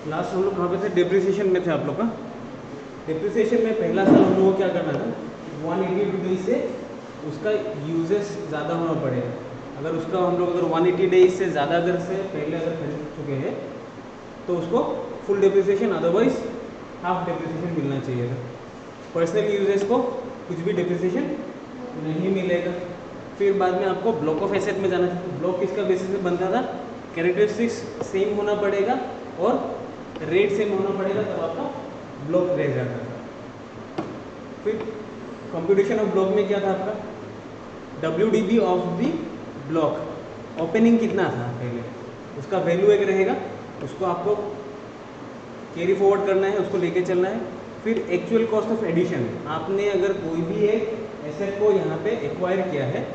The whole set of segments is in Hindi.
लास्ट हम लोग कहाँ पे थे? डेप्रिसिएशन में थे आप लोग का। डेप्रिसिएशन में पहला साल हम लोगों को क्या करना था, 180 डेज से उसका यूजेस ज़्यादा होना पड़ेगा। अगर उसका हम लोग अगर 180 डेज से ज़्यादा अगर से पहले अगर खरीद चुके हैं तो उसको full depreciation, otherwise half depreciation मिलना चाहिए था। पर्सनल यूजेस को कुछ भी डेप्रिसिएशन नहीं मिलेगा। फिर बाद में आपको ब्लॉक ऑफ एसेट में जाना है। तो ब्लॉक किसका बेसिस में बनता था? कैरेक्टरिस्टिक्स सेम होना पड़ेगा और रेट सेम होना पड़ेगा, तब आपका ब्लॉक रह जाता था। फिर कंप्यूटेशन ऑफ ब्लॉक में क्या था आपका? WDB of the block. Opening कितना था पहले, उसका वैल्यू एक रहेगा, उसको आपको कैरी फॉरवर्ड करना है, उसको लेके चलना है। फिर एक्चुअल कॉस्ट ऑफ एडिशन, आपने अगर कोई भी एक एसेट को यहाँ पे एक्वायर किया है,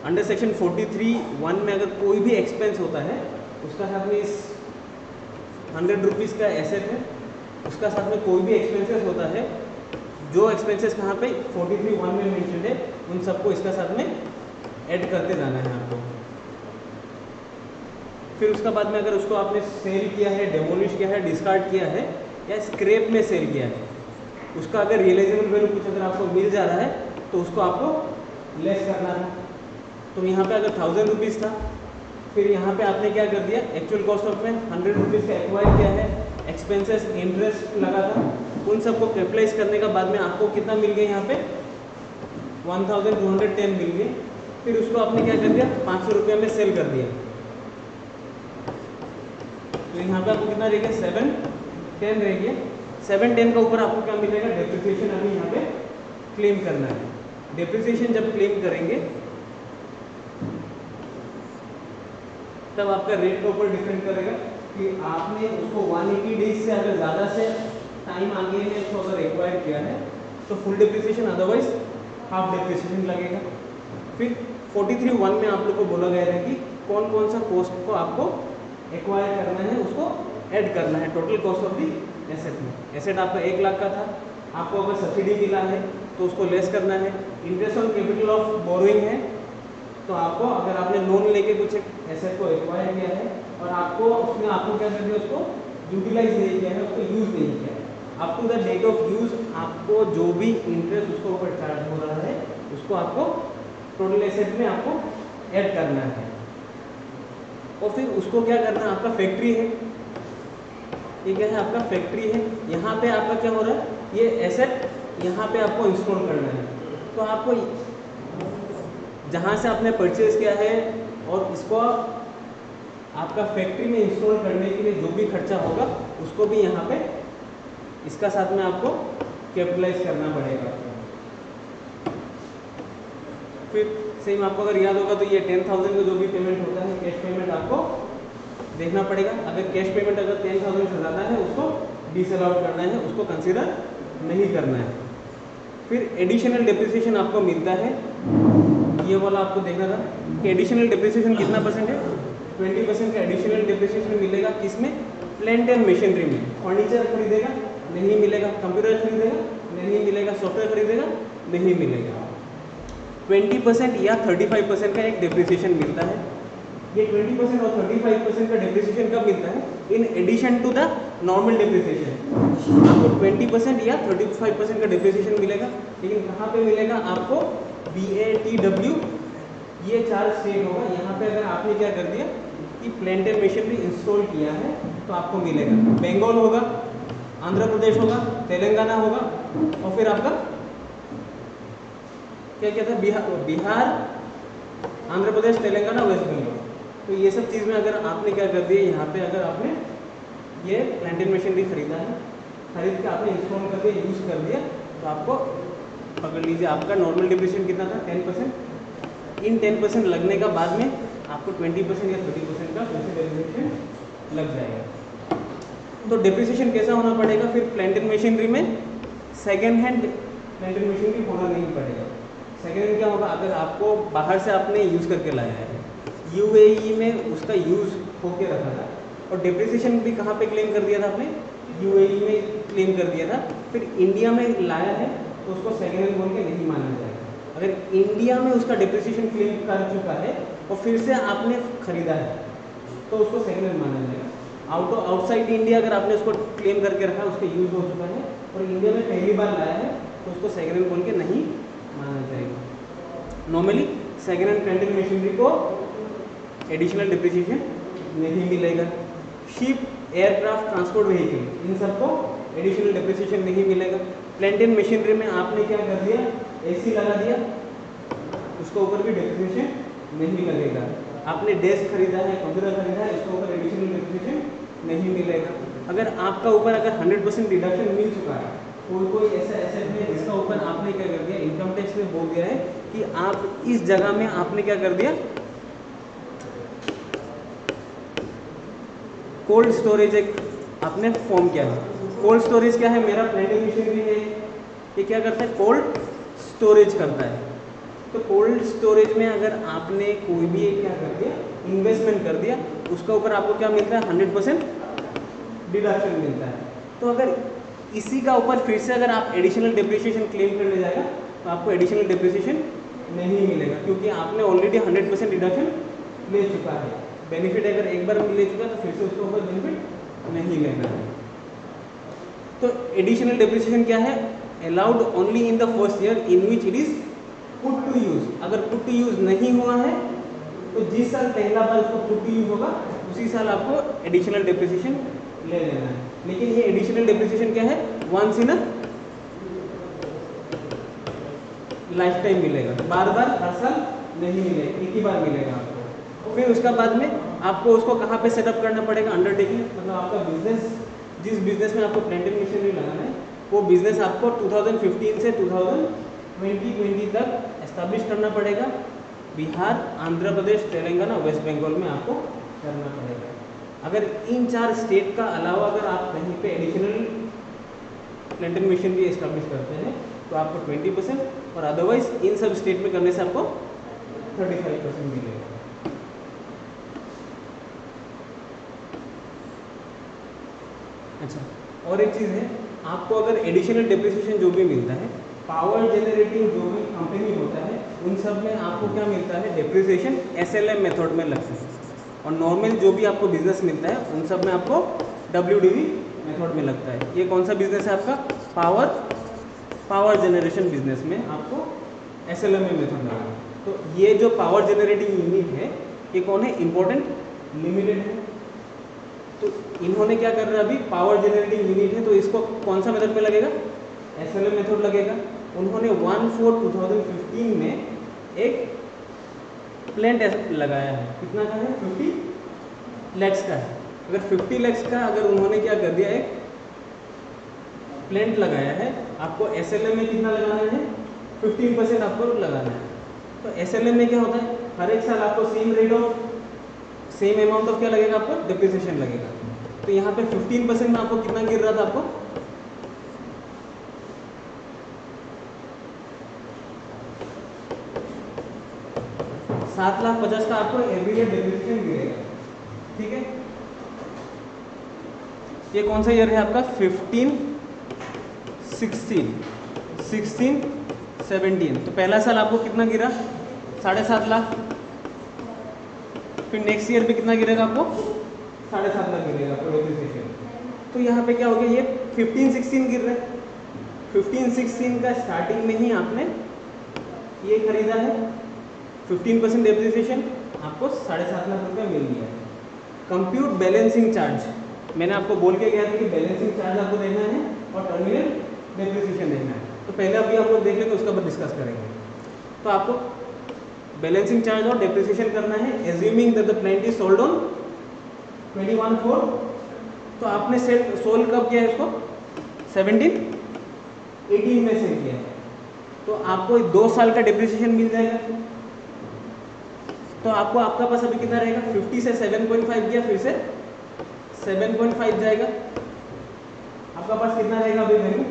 अंडर सेक्शन 43(1) में अगर कोई भी एक्सपेंस होता है, उसका साथ में इस 100 रुपीज़ का एसेट है, उसका साथ में कोई भी एक्सपेंसेस होता है, जो एक्सपेंसेस कहाँ पे 43(1) में मेंशन है, उन सबको इसका साथ में ऐड करते जाना है आपको। फिर उसका बाद में अगर उसको आपने सेल किया है, डेमोलिश किया है, डिस्कार्ड किया है या स्क्रैप में सेल किया है, उसका अगर रियलाइजेबल वैल्यू कुछ अगर आपको मिल जा रहा है तो उसको आपको लेस करना है। तो यहाँ पे अगर 1000 रुपीज़ था, फिर यहाँ पे आपने क्या कर दिया, एक्चुअल कॉस्ट ऑफ में 100 रुपीज़ का एक्वायर किया है, एक्सपेंसेस इंटरेस्ट लगा था, उन सबको कैपिटलाइज करने का बाद में आपको कितना मिल गया, यहाँ पे 1210 मिल गए। फिर उसको आपने क्या कर दिया, 500 रुपये में सेल कर दिया। तो यहाँ पे आपको कितना रह गया, 710 रह गया। 710 का ऊपर आपको क्या मिलेगा, डेप्रिसिएशन अभी यहाँ पे क्लेम करना है। डेप्रिसिएशन जब क्लेम करेंगे तब आपका रेट के ऊपर डिपेंड करेगा कि आपने उसको 180 डेज से अगर ज़्यादा से टाइम आगे में उसको अगर एक्वायर किया है तो full depreciation, otherwise half depreciation लगेगा। फिर 43(1) में आप लोग को बोला गया है कि कौन कौन सा कॉस्ट को आपको एक्वायर करना है, उसको ऐड करना है total cost of the asset में। एसेट आपका 1 लाख का था, आपको अगर सब्सिडी मिला है तो उसको लेस करना है। Interest on capital of borrowing है, तो आपको अगर आपने लोन लेके कुछ एसेट को एक्वायर किया है और आपको उसमें आपको क्या कर दिया, उसको यूटिलाइज नहीं किया है, उसको यूज़ नहीं किया है, up to the date of use आपको जो भी इंटरेस्ट उसको ऊपर चार्ज हो रहा है उसको आपको टोटल एसेट में आपको ऐड करना है। और फिर उसको क्या करना है, आपका फैक्ट्री है, ये क्या है, आपका फैक्ट्री है। यहाँ पे आपका क्या हो रहा है, ये एसेट यहाँ पे आपको इंस्टॉल करना है। तो आपको जहाँ से आपने परचेज किया है और इसको आपका फैक्ट्री में इंस्टॉल करने के लिए जो भी खर्चा होगा उसको भी यहाँ पे इसका साथ में आपको कैपिटलाइज करना पड़ेगा। फिर सेम आपको अगर याद होगा तो ये 10,000 का जो भी पेमेंट होता है, कैश पेमेंट आपको देखना पड़ेगा। अगर कैश पेमेंट अगर 10,000 से ज़्यादा है उसको डिसअलाउड करना है, उसको कंसिडर नहीं करना है। फिर एडिशनल डेप्रिसिएशन आपको मिलता है, ये वाला आपको देखना था कि एडिशनल डेप्रिसिएशन कितना परसेंट है, 20% का एडिशनल डेप्रिसिएशन मिलेगा। किसमें? प्लांट एंड मशीनरी में। फर्नीचर खरीदेगा नहीं मिलेगा, कंप्यूटर खरीदेगा नहीं मिलेगा, सॉफ्टवेयर खरीदेगा नहीं मिलेगा। 20% या 35% का एक डेप्रिसिएशन मिलता है। ये 20% और 35% का डेप्रिसिएशन कब मिलता है? In addition to the normal depreciation आपको 20% या 35% का डेप्रिसिएशन मिलेगा। लेकिन कहाँ पे मिलेगा आपको? BATW, ये 4 स्टेट होगा। यहाँ पे अगर आपने क्या कर दिया कि प्लांट एंड मशीनरी इंस्टॉल किया है तो आपको मिलेगा। बंगाल होगा, आंध्र प्रदेश होगा, तेलंगाना होगा और फिर आपका क्या क्या था, बिहार, आंध्र प्रदेश, तेलंगाना, वेस्ट बंगाल। तो ये सब चीज़ में अगर आपने क्या कर दिया, यहाँ पे अगर आपने ये प्लांट एंड मशीनरी खरीदा है, खरीद के आपने इंस्टॉल कर दिया, यूज़ कर दिया, तो आपको पकड़ लीजिए आपका नॉर्मल डेप्रिसिएशन कितना था, 10%। इन 10% लगने का बाद में आपको 20% या 30% का डेप्रिसिएशन लग जाएगा। तो डेप्रिसिएशन कैसा होना पड़ेगा? फिर प्लांट एंड मशीनरी में second hand plant and machinery होना नहीं पड़ेगा। सेकेंड हैंड क्या होगा? अगर आपको बाहर से आपने यूज़ करके लाया है, UAE में उसका यूज़ होके रखा था और डेप्रिसिएशन भी कहाँ पे क्लेम कर दिया था आपने? UAE में क्लेम कर दिया था। फिर इंडिया में लाया है तो उसको सेकेंड हैंड बोल के नहीं माना जाएगा। अगर इंडिया में उसका डेप्रिसिएशन क्लेम कर चुका है और फिर से आपने खरीदा है तो उसको सेकेंड हैंड माना जाएगा। आउटसाइड इंडिया अगर आपने उसको क्लेम करके रखा, उसका यूज हो चुका है और इंडिया में पहली बार लाया है, तो उसको सेकेंड हैंड बोल के नहीं माना जाएगा। Normally second hand plant machinery को एडिशनल डिप्रिसिएशन नहीं मिलेगा। शिप, एयरक्राफ्ट, ट्रांसपोर्ट व्हीकल, इन सबको एडिशनल डिप्रिसिएशन नहीं मिलेगा। प्लांट एंड मशीनरी में आपने क्या कर दिया, एसी लगा दिया, उसके ऊपर भी डिप्रिसिएशन नहीं लगेगा। आपने डेस्क खरीदा है, कंप्यूटर खरीदा है, इसके ऊपर एडिशनल डिप्रिसिएशन नहीं मिलेगा। अगर आपका ऊपर अगर 100% डिडक्शन मिल चुका है, कोई ऐसा एसेट है जिसका ऊपर आपने क्या कर दिया, इनकम टैक्स में बोल दिया है कि आप इस जगह में आपने क्या कर दिया, कोल्ड स्टोरेज एक आपने फॉर्म किया है। कोल्ड स्टोरेज क्या है, मेरा प्लांट एंड मशीनरी है, ये क्या करता है, कोल्ड स्टोरेज करता है। तो कोल्ड स्टोरेज में अगर आपने कोई भी एक क्या कर दिया, इन्वेस्टमेंट कर दिया, उसका ऊपर आपको क्या मिलता है, 100% डिडक्शन मिलता है। तो अगर इसी का ऊपर फिर से अगर आप एडिशनल डिप्रिसिएशन क्लेम करने जाएगा, तो आपको एडिशनल डिप्रिसिएशन नहीं मिलेगा, क्योंकि आपने ऑलरेडी 100% डिडक्शन ले चुका है। बेनिफिट अगर एक बार ले चुका तो फिर से उसके ऊपर बेनिफिट नहीं लेना है। तो एडिशनल डिप्रिसिएशन क्या है, allowed only in the first year in which it is put to use. अगर पुट टू यूज नहीं हुआ है तो जिस साल पहला बार उसको पुट टू यूज होगा, उसी साल आपको एडिशनल डिप्रिसिएशन ले लेना है। लेकिन ये एडिशनल डिप्रिसिएशन क्या है, once in a lifetime मिलेगा, बार बार हर साल नहीं मिलेगा, एक ही बार मिलेगा आपको। फिर उसका बाद में आपको उसको कहाँ पे सेटअप करना पड़ेगा, अंडरटेकिंग, मतलब आपका बिजनेस, जिस बिजनेस में आपको प्लांट एंड मशीनरी लगाना है, वो बिजनेस आपको 2015 से 2020 तक एस्टैब्लिश करना पड़ेगा। बिहार, आंध्र प्रदेश, तेलंगाना, वेस्ट बंगाल में आपको करना पड़ेगा। अगर इन 4 स्टेट का अलावा अगर आप कहीं पे additional plant and machinery establish करते हैं तो आपको 20%, और अदरवाइज इन सब स्टेट में करने से आपको 35% मिलेगा। अच्छा, और एक चीज़ है, आपको अगर एडिशनल डिप्रिसिएशन जो भी मिलता है, पावर जनरेटिंग जो भी कंपनी होता है, उन सब में आपको क्या मिलता है, डिप्रिसिएशन SLM मेथड में लगता है। और नॉर्मल जो भी आपको बिजनेस मिलता है, उन सब में आपको WDV मेथड में लगता है। ये कौन सा बिजनेस है आपका, पावर जनरेशन बिजनेस में आपको SLM मेथड लगेगा। तो ये जो पावर जनरेटिंग यूनिट है, ये कौन है, इम्पोर्टेंट लिमिटेड है। तो इन्होंने क्या कर रहा है, अभी पावर जनरेटिंग यूनिट है, तो इसको कौन सा मेथड में लगेगा, SLM मेथड लगेगा। उन्होंने 1/4/2015 में एक प्लांट लगाया है, कितना का है, 50 लाख का है। अगर 50 लाख का अगर उन्होंने क्या कर दिया, एक प्लांट लगाया है, आपको SLM में कितना लगाना है, 15% आपको लगाना है। तो SLM में क्या होता है, हर एक साल आपको सेम अमाउंट ऑफ क्या लगेगा, आपको डिप्रिसिएशन लगेगा। तो यहाँ पे 15% में आपको कितना गिर रहा था, आपको 7,50,000 का आपको एवरी ईयर डिप्रिसिएशन गिरेगा। ठीक है, ये कौन सा ईयर है आपका, 15, 16, 17। तो पहला साल आपको कितना गिरा, 7.5 लाख। फिर नेक्स्ट ईयर पे कितना गिरेगा, आपको 7.5 लाख गिरेगा आपको डिप्रिसिएशन। तो यहाँ पे क्या हो गया, ये 15-16 गिर रहा है। 15-16 का स्टार्टिंग में ही आपने ये खरीदा है, 15% डिप्रिसिएशन, आपको 7.5 लाख रुपया मिल गया है। कंप्यूट बैलेंसिंग चार्ज, मैंने आपको बोल के गया था कि बैलेंसिंग चार्ज आपको देना है और टर्मिनल डिप्रिसिएशन देना है। तो पहले अभी आप लोग देख लेंगे, उसका बाद डिस्कस करेंगे। तो आपको बैलेंसिंग चार्ज और डिप्रिसिएशन करना है, assuming that the plant is sold on 21/4। तो आपने सोल्ड कब किया है इसको, 17-18 में सेल किया है। तो आपको 2 साल का डिप्रिसिएशन मिल जाएगा। तो आपको आपका पास अभी कितना रहेगा, 50 से 7.5 गया, फिर से 7.5 जाएगा, आपका पास कितना रहेगा अभी वैल्यू,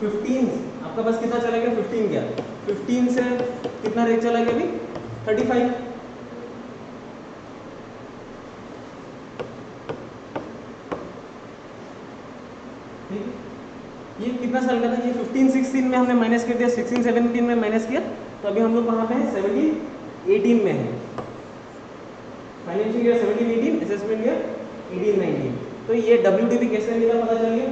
15। आपका पास कितना चला गया, 15 गया, 15 से कितना रेट चला गया अभी, 35। ठीक है, ये कितना साल का था, ये 15-16 में हमने माइनस कर दिया, 16-17 में माइनस किया। तो अभी हम लोग कहाँ पे हैं, 17-18 में है। Financial year 17-18, assessment year 1819। तो ये WDB कैसे मिला पता चल गया।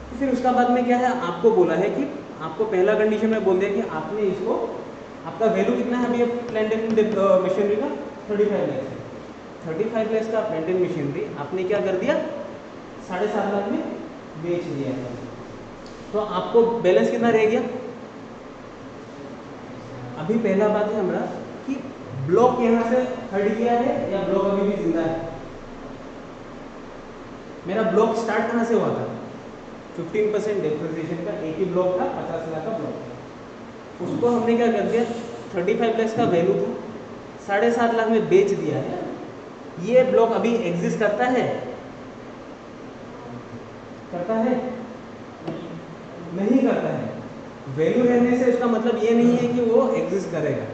तो फिर उसका बाद में क्या है, आपको बोला है कि आपको पहला कंडीशन में बोल दिया कि आपने इसको, आपका वैल्यू कितना है अभी प्लांट एंड मशीनरी का 35 लाख है। 35 लाख का प्लांट एंड मशीनरी आपने क्या कर दिया, 7.5 लाख में बेच दिया। तो आपको बैलेंस कितना रह गया। अभी पहला बात है हमारा कि ब्लॉक यहाँ से हट गया है या ब्लॉक अभी भी जिंदा है। मेरा ब्लॉक स्टार्ट कहाँ से हुआ था, 15% डेप्रिसिएशन का एक ही ब्लॉक था, 50 लाख का ब्लॉक। उसको हमने क्या कर दिया, 35 लाख का वैल्यू था, 7.5 लाख में बेच दिया है। ये ब्लॉक अभी एग्जिस्ट करता है, करता है नहीं करता है। वैल्यू रहने से इसका मतलब ये नहीं है कि वो एग्जिस्ट करेगा।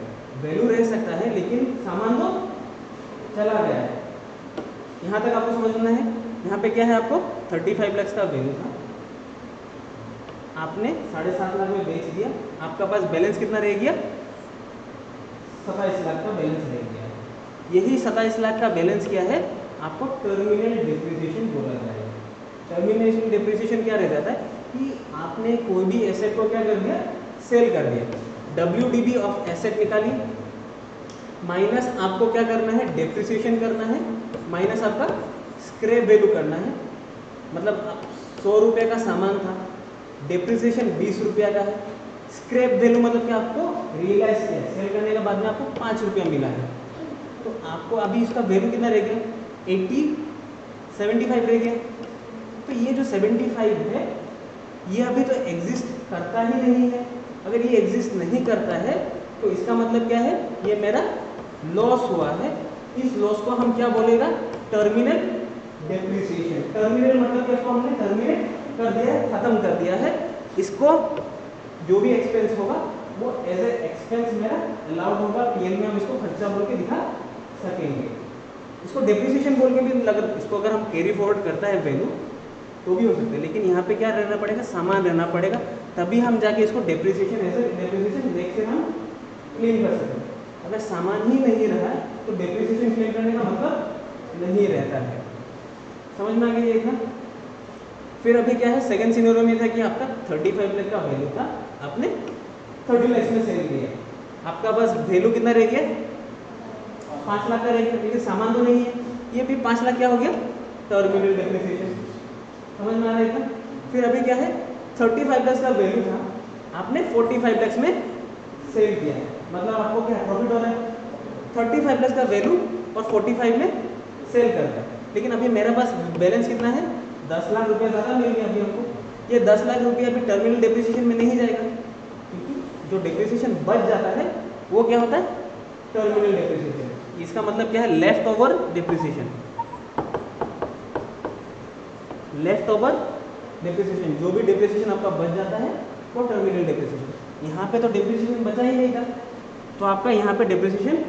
वैल्यू रह सकता है लेकिन सामान तो चला गया है। यहाँ तक आपको समझना है। यहाँ पे क्या है, आपको 35 लाख का वैल्यू था, आपने 7.5 लाख में बेच दिया। आपका पास बैलेंस कितना रह गया, 27 लाख का बैलेंस रह गया। यही 27 लाख का बैलेंस क्या है, आपको टर्मिनल डेप्रिसिएशन बोला जाएगा। टर्मिनेशन डेप्रिसिएशन क्या रह जाता है कि आपने कोई भी एसेट को क्या कर दिया, सेल कर दिया। WDB ऑफ एसेट निकाली, माइनस आपको क्या करना है, डेप्रिसिएशन करना है, माइनस आपका स्क्रैप वैल्यू करना है। मतलब 100 रुपये का सामान था, डेप्रिसिएशन 20 रुपया का है, स्क्रैप वैल्यू मतलब कि आपको रियलाइज किया, सेल करने के बाद में आपको 5 रुपया मिला है। तो आपको अभी इसका वैल्यू कितना रह गया, 75 रह गया। तो ये जो 75 है ये अभी तो एग्जिस्ट करता ही नहीं है। अगर ये एग्जिस्ट नहीं करता है तो इसका मतलब क्या है, ये मेरा लॉस हुआ है। इस लॉस को हम क्या बोलेगा, टर्मिनल डेप्रिसिएशन। टर्मिनल मतलब क्या, इसको हमने टर्मिनेट कर दिया है, खत्म कर दिया है। इसको जो भी एक्सपेंस होगा वो एज ए एक्सपेंस मेरा अलाउड होगा, पीएल में हम इसको खर्चा बोल के दिखा सकेंगे। इसको डेप्रिसिएशन बोल के भी इसको अगर हम कैरी फॉरवर्ड करता है वैल्यू तो भी हो सकता है, लेकिन यहाँ पे क्या रहना पड़ेगा, सामान रहना पड़ेगा, तभी हम जाके इसको डेप्रिसिएशन ऐसे डेप्रिसिएशन देख के हम क्लेम कर सकते हैं। अगर सामान ही नहीं रहा है तो डेप्रिसिएशन क्लेम करने का मतलब नहीं रहता है। समझ में आ गया ये था। फिर अभी क्या है, सेकंड सिनेरियो में था कि आपका 35 लाख का वैल्यू था, आपने 30 लाख में सेल किया। आपका बस वैल्यू कितना रह गया, 5 लाख का रह गया, लेकिन सामान तो नहीं है। ये भी 5 लाख क्या हो गया, टर्मिनल डेप्रिसिएशन। समझ में आ रहा है था। फिर अभी क्या है, 35 लाख का वैल्यू था, आपने 45 लाख में सेल किया, मतलब आपको क्या प्रॉफिट हो रहा है, 35 लाख का वैल्यू और 45 में सेल कर रहा है। लेकिन अभी मेरे पास बैलेंस कितना है, 10 लाख रुपया ज़्यादा मिल गया अभी हमको। ये 10 लाख रुपया अभी टर्मिनल डेप्रिसिएशन में नहीं जाएगा, क्योंकि जो डेप्रिसिएशन बच जाता है वो क्या होता है, टर्मिनल डेप्रिसिएशन। इसका मतलब क्या है, left over depreciation. Left over depreciation, जो भी डेप्रिसिएशन आपका बच जाता है वो टर्मिनल डेप्रिसिएशन। यहाँ पे तो डेप्रिसिएशन बचा ही नहीं था, तो आपका यहाँ पे डेप्रिसिएशन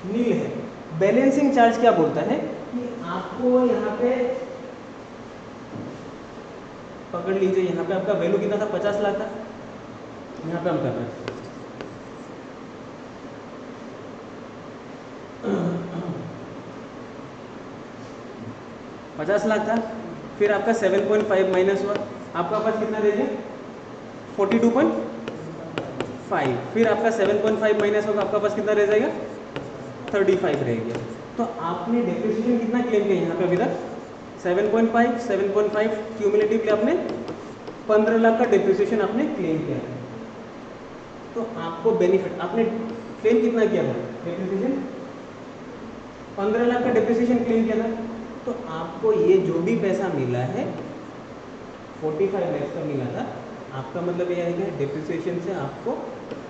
नील है। बैलेंसिंग चार्ज क्या बोलता है कि आपको यहाँ पे पकड़ लीजिए, यहाँ पे आपका वैल्यू कितना था, 50 लाख था। यहाँ पे हम कर रहे हैं 50 लाख था। फिर आपका 7.5 माइनस हुआ, आपका पास कितना रह गया, 42.5। फिर आपका 7.5 माइनस होगा, आपका पास कितना रह जाएगा, 35 रह गया। तो आपने डेप्रिसिएशन कितना क्लेम किया यहाँ पे अभी तक, 7.5 क्यूमुलेटिवली आपने 15 लाख का डेप्रिसिएशन आपने क्लेम किया है। तो आपको बेनिफिट, आपने क्लेम कितना किया था, डेप्रिसिएशन 15 लाख का डेप्रिसिएशन क्लेम किया था। तो आपको ये जो भी पैसा मिला है 45 लाख का मिला था, आपका मतलब ये है कि डेप्रिसिएशन से आपको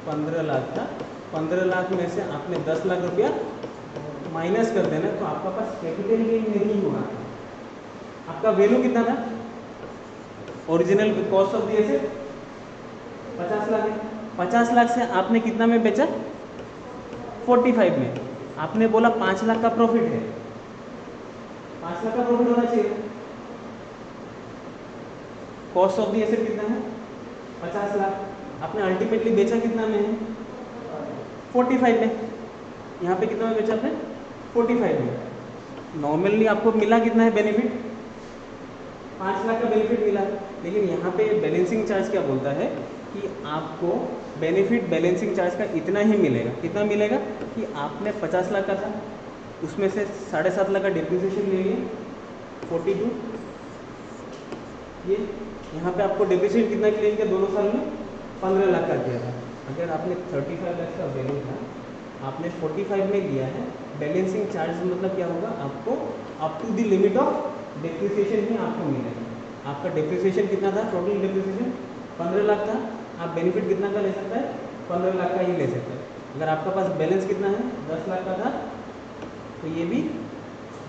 15 लाख था, 15 लाख में से आपने 10 लाख रुपया माइनस कर देना, तो आपका पास कैपिटल गेन नहीं हुआ। आपका वैल्यू कितना था, original cost of the asset 50 lakh है, 50 लाख से आपने कितना में बेचा, 45 में। आपने बोला 5 लाख का प्रॉफिट है, 5 लाख का प्रॉफिट होना चाहिए। कॉस्ट ऑफ द एसेट कितना है, 50 लाख। आपने अल्टीमेटली बेचा कितना में है, 45 में। यहाँ पे कितना में बेचा आपने, 45 में। नॉर्मली आपको मिला कितना है बेनिफिट, 5 लाख का बेनिफिट मिला, लेकिन यहाँ पे बैलेंसिंग चार्ज क्या बोलता है कि आपको बेनिफिट बैलेंसिंग चार्ज का इतना ही मिलेगा। कितना मिलेगा कि आपने 50 लाख का था, उसमें से 7.5 लाख का डिप्रिसिएशन ले लिए 42, ये यहाँ पे आपको डिप्रिसिएशन कितना क्लेम किया दोनों साल में, 15 लाख का किया था। अगर आपने 35 लाख का वैल्यू था, आपने 45 में लिया है, बैलेंसिंग चार्ज मतलब क्या होगा, आपको up to the limit of depreciation ही आपको मिलेगा। आपका डिप्रिसिएशन कितना था, टोटल डिप्रिसिएशन 15 लाख था, आप बेनिफिट कितना का ले सकता है, 15 लाख का ही ले सकता है। अगर आपका पास बैलेंस कितना है, 10 लाख का था, तो ये भी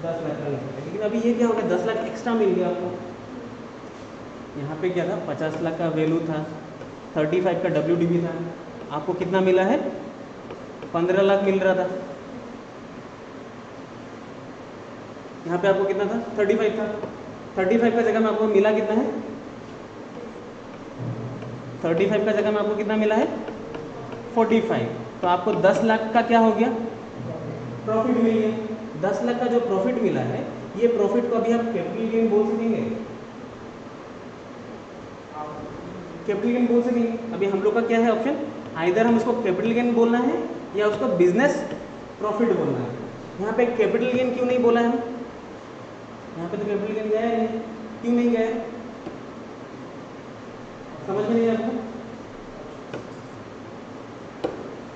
10 लाख का ले सकता है। लेकिन अभी ये क्या हो गया, 10 लाख एक्स्ट्रा मिल गया आपको। यहाँ पे क्या था, 50 लाख का वैल्यू था, 35 का WDB था, आपको कितना मिला है, 15 लाख मिल रहा था। यहाँ पे आपको कितना था, 35 था, 35 का जगह में आपको मिला कितना है, 35 का जगह में आपको कितना मिला है, 45। तो आपको 10 लाख का क्या हो गया, प्रॉफिट मिल गया। 10 लाख का जो प्रॉफिट मिला है, ये प्रॉफिट को अभी आप कैपिटल गेन बोल सकेंगे, कैपिटल गेन बोल सकेंगे। अभी हम लोग का क्या है ऑप्शन, आइदर हम उसको कैपिटल गेन बोलना है या उसको बिजनेस प्रॉफिट बोलना है। यहाँ पे कैपिटल गेन क्यों नहीं बोला है हम, यहाँ पे तो कैपिटल गेन गया है नहीं, क्यों नहीं गया है, समझ में नहीं आपको।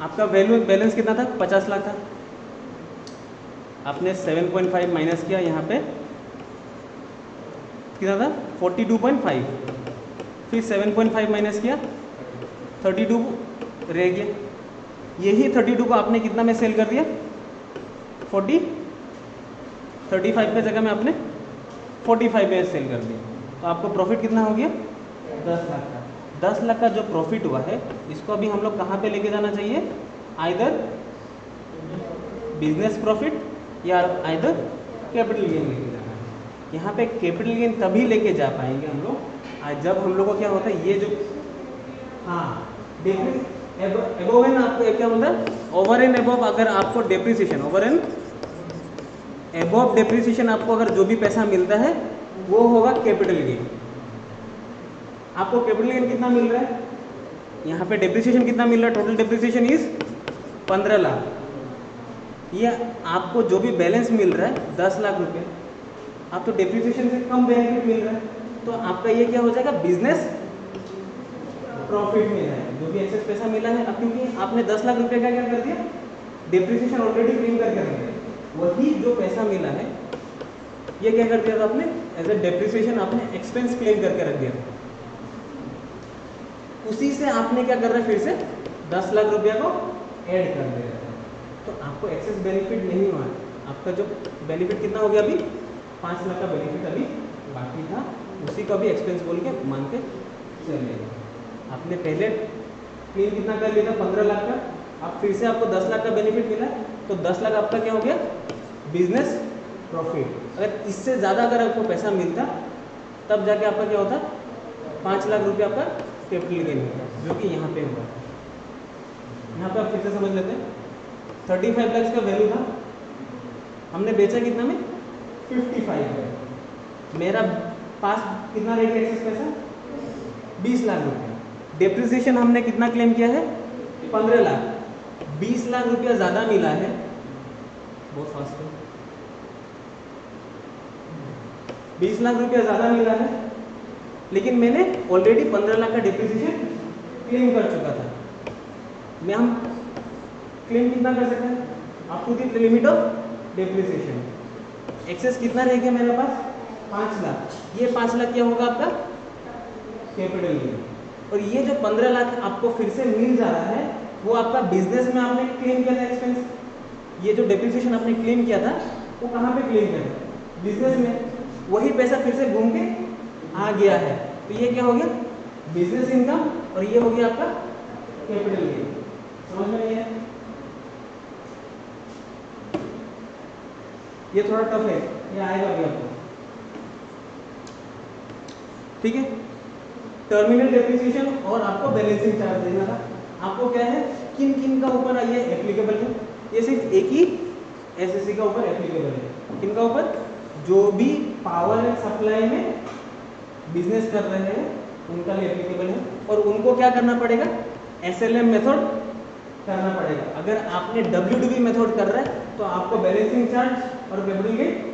आपका वैल्यू बैलेंस कितना था, 50 लाख था, आपने 7.5 माइनस किया, यहाँ पे कितना था, 42.5, फिर 7.5 माइनस किया, 32 रह गया। यही 32 को आपने कितना में सेल कर दिया, 35 के जगह में आपने 45 में सेल कर दिया। तो आपको प्रॉफिट कितना हो गया, 10 लाख का। 10 लाख का जो प्रॉफिट हुआ है, इसको अभी हम लोग कहाँ पे लेके जाना चाहिए, आइदर बिजनेस प्रॉफिट या आइदर कैपिटल गेन लेके जाना है। यहाँ पे कैपिटल गेन तभी लेके जा पाएंगे हम लोग जब हम लोग को क्या होता है, ये जो एबोव एंड आपको क्या बोलता है, ओवर एंड एबोव, अगर आपको depreciation over and above depreciation आपको अगर जो भी पैसा मिलता है वो होगा कैपिटल गेन। आपको कैपिटल गेन कितना मिल रहा है, यहाँ पे डेप्रिसिएशन कितना मिल रहा है, टोटल डेप्रिसिएशन इज 15 लाख। ये आपको जो भी बैलेंस मिल रहा है 10 लाख रुपए, आप तो डेप्रिसिएशन से कम बेनिफिट मिल रहा है, तो आपका ये क्या हो जाएगा, बिजनेस प्रॉफिट मिला है, जो भी एक्सेस पैसा मिला है। अब क्योंकि आपने 10 लाख रुपए का क्या कर दिया, डेप्रिसिएशन ऑलरेडी क्लेम करके रख दिया, वही जो पैसा मिला है ये क्या कर दिया था आपने, एज ए डेप्रिसिएशन आपने एक्सपेंस क्लेम करके रख दिया। उसी से आपने क्या कर रहा है, फिर से 10 लाख रुपया को ऐड कर दे रहा है, तो आपको एक्सेस बेनिफिट नहीं हुआ। आपका जो बेनिफिट कितना हो गया, अभी 5 लाख का बेनिफिट अभी बाकी था, उसी को अभी एक्सपेंस बोल के मान के चलिए। आपने पहले क्लेम कितना कर लिया था, 15 लाख का, अब फिर से आपको 10 लाख का बेनिफिट मिला, तो 10 लाख आपका क्या हो गया, बिजनेस प्रॉफिट। अगर इससे ज़्यादा अगर आपको पैसा मिलता तब जाके आपका क्या होता, 5 लाख रुपये आपका कैपिटल गेन होता, जो कि यहाँ पे हुआ। यहाँ पे आप फिर से समझ लेते हैं, 35 लाख का वैल्यू था, हमने बेचा कितना में, 55 है। मेरा पास कितना रह गया एक्सेस पैसा, 20 लाख रुपया। डेप्रिसिएशन हमने कितना क्लेम किया है, 15 लाख। 20 लाख रुपया ज़्यादा मिला है, बहुत फास्ट है, 20 लाख रुपया ज़्यादा मिला है, लेकिन मैंने ऑलरेडी 15 लाख का डेप्रिसिएशन क्लेम कर चुका था। मैं हम क्लेम कितना कर सकते हैं, up to the limit of depreciation. Excess कितना रह गया मेरे पास, 5 लाख। ये 5 लाख क्या होगा आपका कैपिटल गेन, और ये जो 15 लाख आपको फिर से मिल जा रहा है वो आपका बिजनेस में आपने क्लेम किया था एक्सपेंस। ये जो डेप्रिसिएशन आपने क्लेम किया था वो कहाँ पे क्लेम किया था, बिजनेस में। वही पैसा फिर से घूम के आ गया है, तो ये क्या हो गया, बिजनेस इनकम, और ये हो गया आपका कैपिटल गेन। समझ में नहीं है, ये थोड़ा टफ है, ये आएगा अभी आपको, ठीक है। टर्मिनल डेप्रिसिएशन और आपको बैलेंसिंग चार्ज देना था। आपको क्या है, किन किन का ऊपर ये एप्लीकेबल है, ये सिर्फ एक ही एसएससी का ऊपर एप्लीकेबल है। किनका ऊपर? जो भी पावर एंड सप्लाई में बिजनेस कर रहे हैं उनका लिए एप्लीकेबल है, और उनको क्या करना पड़ेगा? SLM मेथड करना पड़ेगा। अगर आपने WDV मेथड कर रहा है तो आपको बैलेंसिंग चार्ज और कैपिटल गेन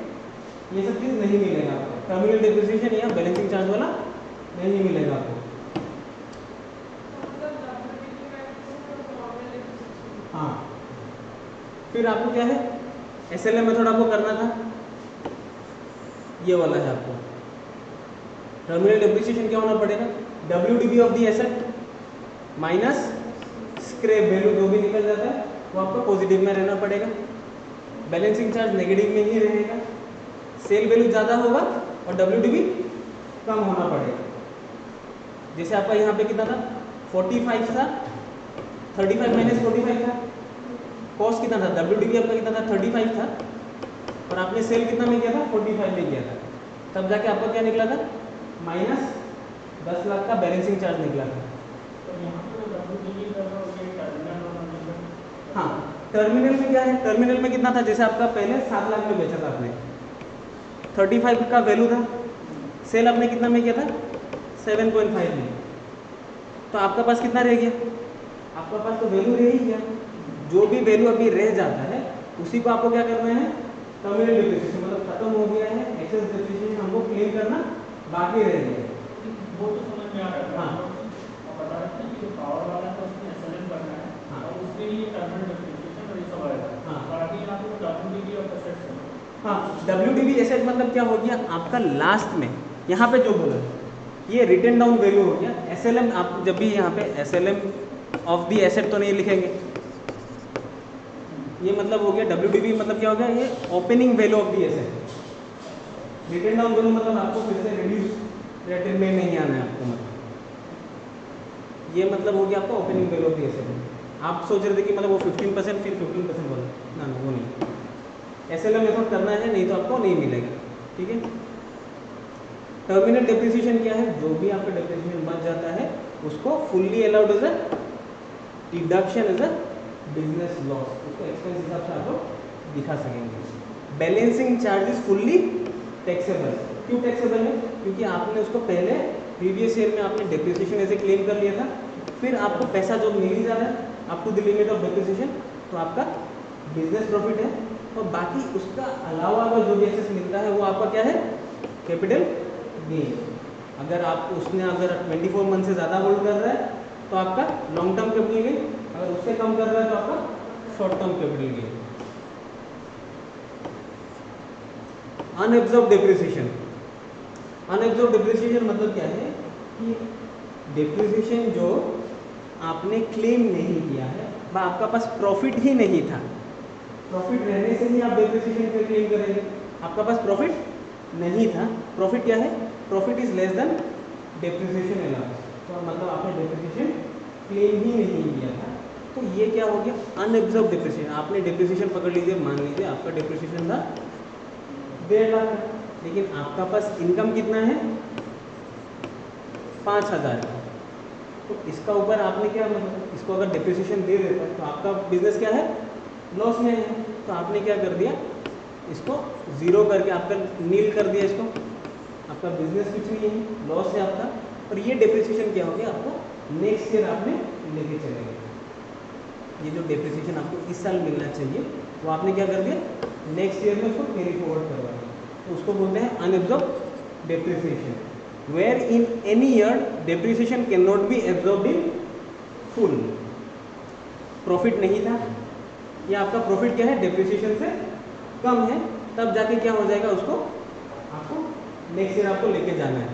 ये सब चीज़ नहीं मिलेगा आपको। टर्मिनल डेप्रिसिएशन या बैलेंसिंग चार्ज वाला नहीं मिलेगा आपको। हाँ, फिर आपको क्या है? SLM मेथड आपको करना था, ये वाला है आपको। टर्मिनल डेप्रिसिएशन क्या होना पड़ेगा? WDV of the asset minus scrap value जो भी निकल जाता है वो आपको पॉजिटिव में रहना पड़ेगा। बैलेंसिंग चार्ज नेगेटिव में ही रहेगा। सेल वैल्यू ज़्यादा होगा और WDV कम होना पड़ेगा। जैसे आपका यहाँ पे कितना था? 45 था, 35 माइनस 45 था। कॉस्ट कितना था? WDV आपका कितना था? 35 था, और आपने सेल कितना में किया था? 45 में किया था। तब जाके आपका क्या निकला था? माइनस 10 लाख का बैलेंसिंग चार्ज निकला था। हाँ, टर्मिनल में क्या है? टर्मिनल में कितना था? जैसे आपका पहले 7 लाख में बेचा था आपने, 35 का वैल्यू था, सेल आपने कितना में किया था? 7.5 में। तो आपका पास कितना रह गया? आपका पास तो वैल्यू रह ही गया। जो भी वैल्यू अभी रह जाता है उसी को आपको क्या करना है? टर्मिनल डेप्रिसिएशन, मतलब खत्म हो गया है, एक्सेस डेप्रिसिएशन हमको क्लेम करना बाकी रह गया है। वो तो समझ में आ रहा है। हाँ, और बता रहे थे कि जो पावर वाला है उसमें SLM करना है। हाँ, और उसके लिए टर्मिनल डेप्रिसिएशन और ये सब आएगा। हाँ, बाकी यहाँ पे WDV और एसेट्स है। हाँ। WDV एसेट मतलब क्या हो गया? आपका लास्ट में यहाँ पे जो बोला ये रिटन डाउन वैल्यू हो गया। SLM आप जब भी यहाँ पे SLM ऑफ दी एसेट तो नहीं लिखेंगे, ये मतलब हो गया। WDV मतलब क्या हो गया? ये opening value of the asset. Written down value मतलब आपको फिर से रिड्यूस रेटेड में नहीं आना है आपको, मतलब ये मतलब हो गया आपका opening value of the asset. आप सोच रहे थे कि मतलब वो 15% फिर 15% बोला ना, वो नहीं। SLM मेथड करना है, नहीं तो आपको नहीं मिलेगा। ठीक है। टर्मिनल डेप्रिसिएशन क्या है? जो भी आपका डेप्रिसिएशन बच जाता है उसको fully allowed as a deduction as a business loss, उसको एक्सपेंस हिसाब से आप लोग दिखा सकेंगे। Balancing charge is fully taxable. क्यों टैक्सेबल है? क्योंकि आपने उसको पहले प्रीवियस ईयर में आपने डेप्रिसिएशन ऐसे क्लेम कर लिया था, फिर आपको पैसा जो मिल ही जा रहा है up to the limit of depreciation, तो आपका बिजनेस प्रॉफिट है। और बाकी उसका अलावा अगर जो भी एक्सेस मिलता है वो आपका क्या है? Capital gain. अगर आप उसने अगर 24 मंथ से ज़्यादा होल्ड कर रहा है तो आपका लॉन्ग टर्म कैपिटल गेन, अगर उससे कम कर रहा है तो आपका short term capital gain. Unabsorbed depreciation. Unabsorbed depreciation मतलब क्या है? कि डेप्रिसिएशन जो आपने क्लेम नहीं किया है, वह आपका पास प्रॉफिट ही नहीं था। प्रॉफिट रहने से ही आप डेप्रिसिएशन पे क्लेम करेंगे। आपका पास प्रॉफिट नहीं था। प्रॉफिट क्या है? Profit is less than depreciation allowance. तो मतलब आपने डेप्रिसिएशन क्लेम ही नहीं किया था, तो ये क्या हो गया? Unabsorbed depreciation. आपने डेप्रिसिएशन पकड़ लीजिए, मान लीजिए आपका डेप्रिसिएशन था 1.5 लाख, लेकिन आपका पास इनकम कितना है? 5,000 का। तो इसका ऊपर आपने क्या, मतलब इसको अगर डेप्रिसिएशन दे देता तो आपका बिजनेस क्या है? लॉस में है। तो आपने क्या कर दिया? इसको जीरो करके आपका नील कर दिया इसको। आपका बिजनेस कुछ नहीं है, लॉस है आपका। और ये डेप्रिसिएशन क्या हो गया? आपको नेक्स्ट ईयर आपने लेके चले गए। ये जो डेप्रिसिएशन आपको इस साल मिलना चाहिए वो आपने क्या कर दिया? नेक्स्ट ईयर में उसको कैरी फॉरवर्ड करवा दिया। तो उसको बोलते हैं unabsorbed depreciation, where in any year depreciation can not be absorbed in full. Profit नहीं था, या आपका प्रॉफिट क्या है? डेप्रिसिएशन से कम है, तब जाके क्या हो जाएगा? उसको आपको नेक्स्ट ईयर आपको लेके जाना है।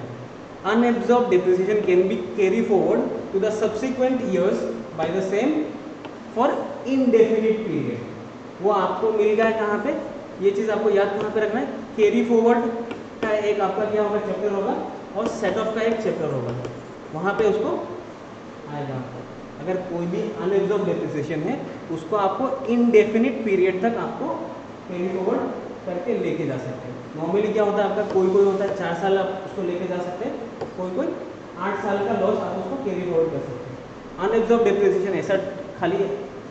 Unabsorbed depreciation can be carry forward to the subsequent years by the same for indefinite period. वो आपको मिल गया है कहाँ पे? ये चीज़ आपको याद कहाँ पे रखना है? कैरी फॉरवर्ड का एक आपका क्या होगा? चैप्टर होगा, और सेट ऑफ का एक चैप्टर होगा, वहाँ पे उसको आएगा। अगर कोई भी अनएब्जॉर्ब डेप्रिसिएशन है उसको आपको इनडेफिनिट पीरियड तक आपको कैरी फॉरवर्ड करके लेके जा सकते हैं। नॉर्मली क्या होता है आपका? कोई होता है 4 साल आप उसको लेके जा सकते हैं, कोई 8 साल का लॉस आप उसको कैरी फॉरवर्ड कर सकते हैं। अनएब्जॉर्ब डेप्रिसिएशन ऐसा खाली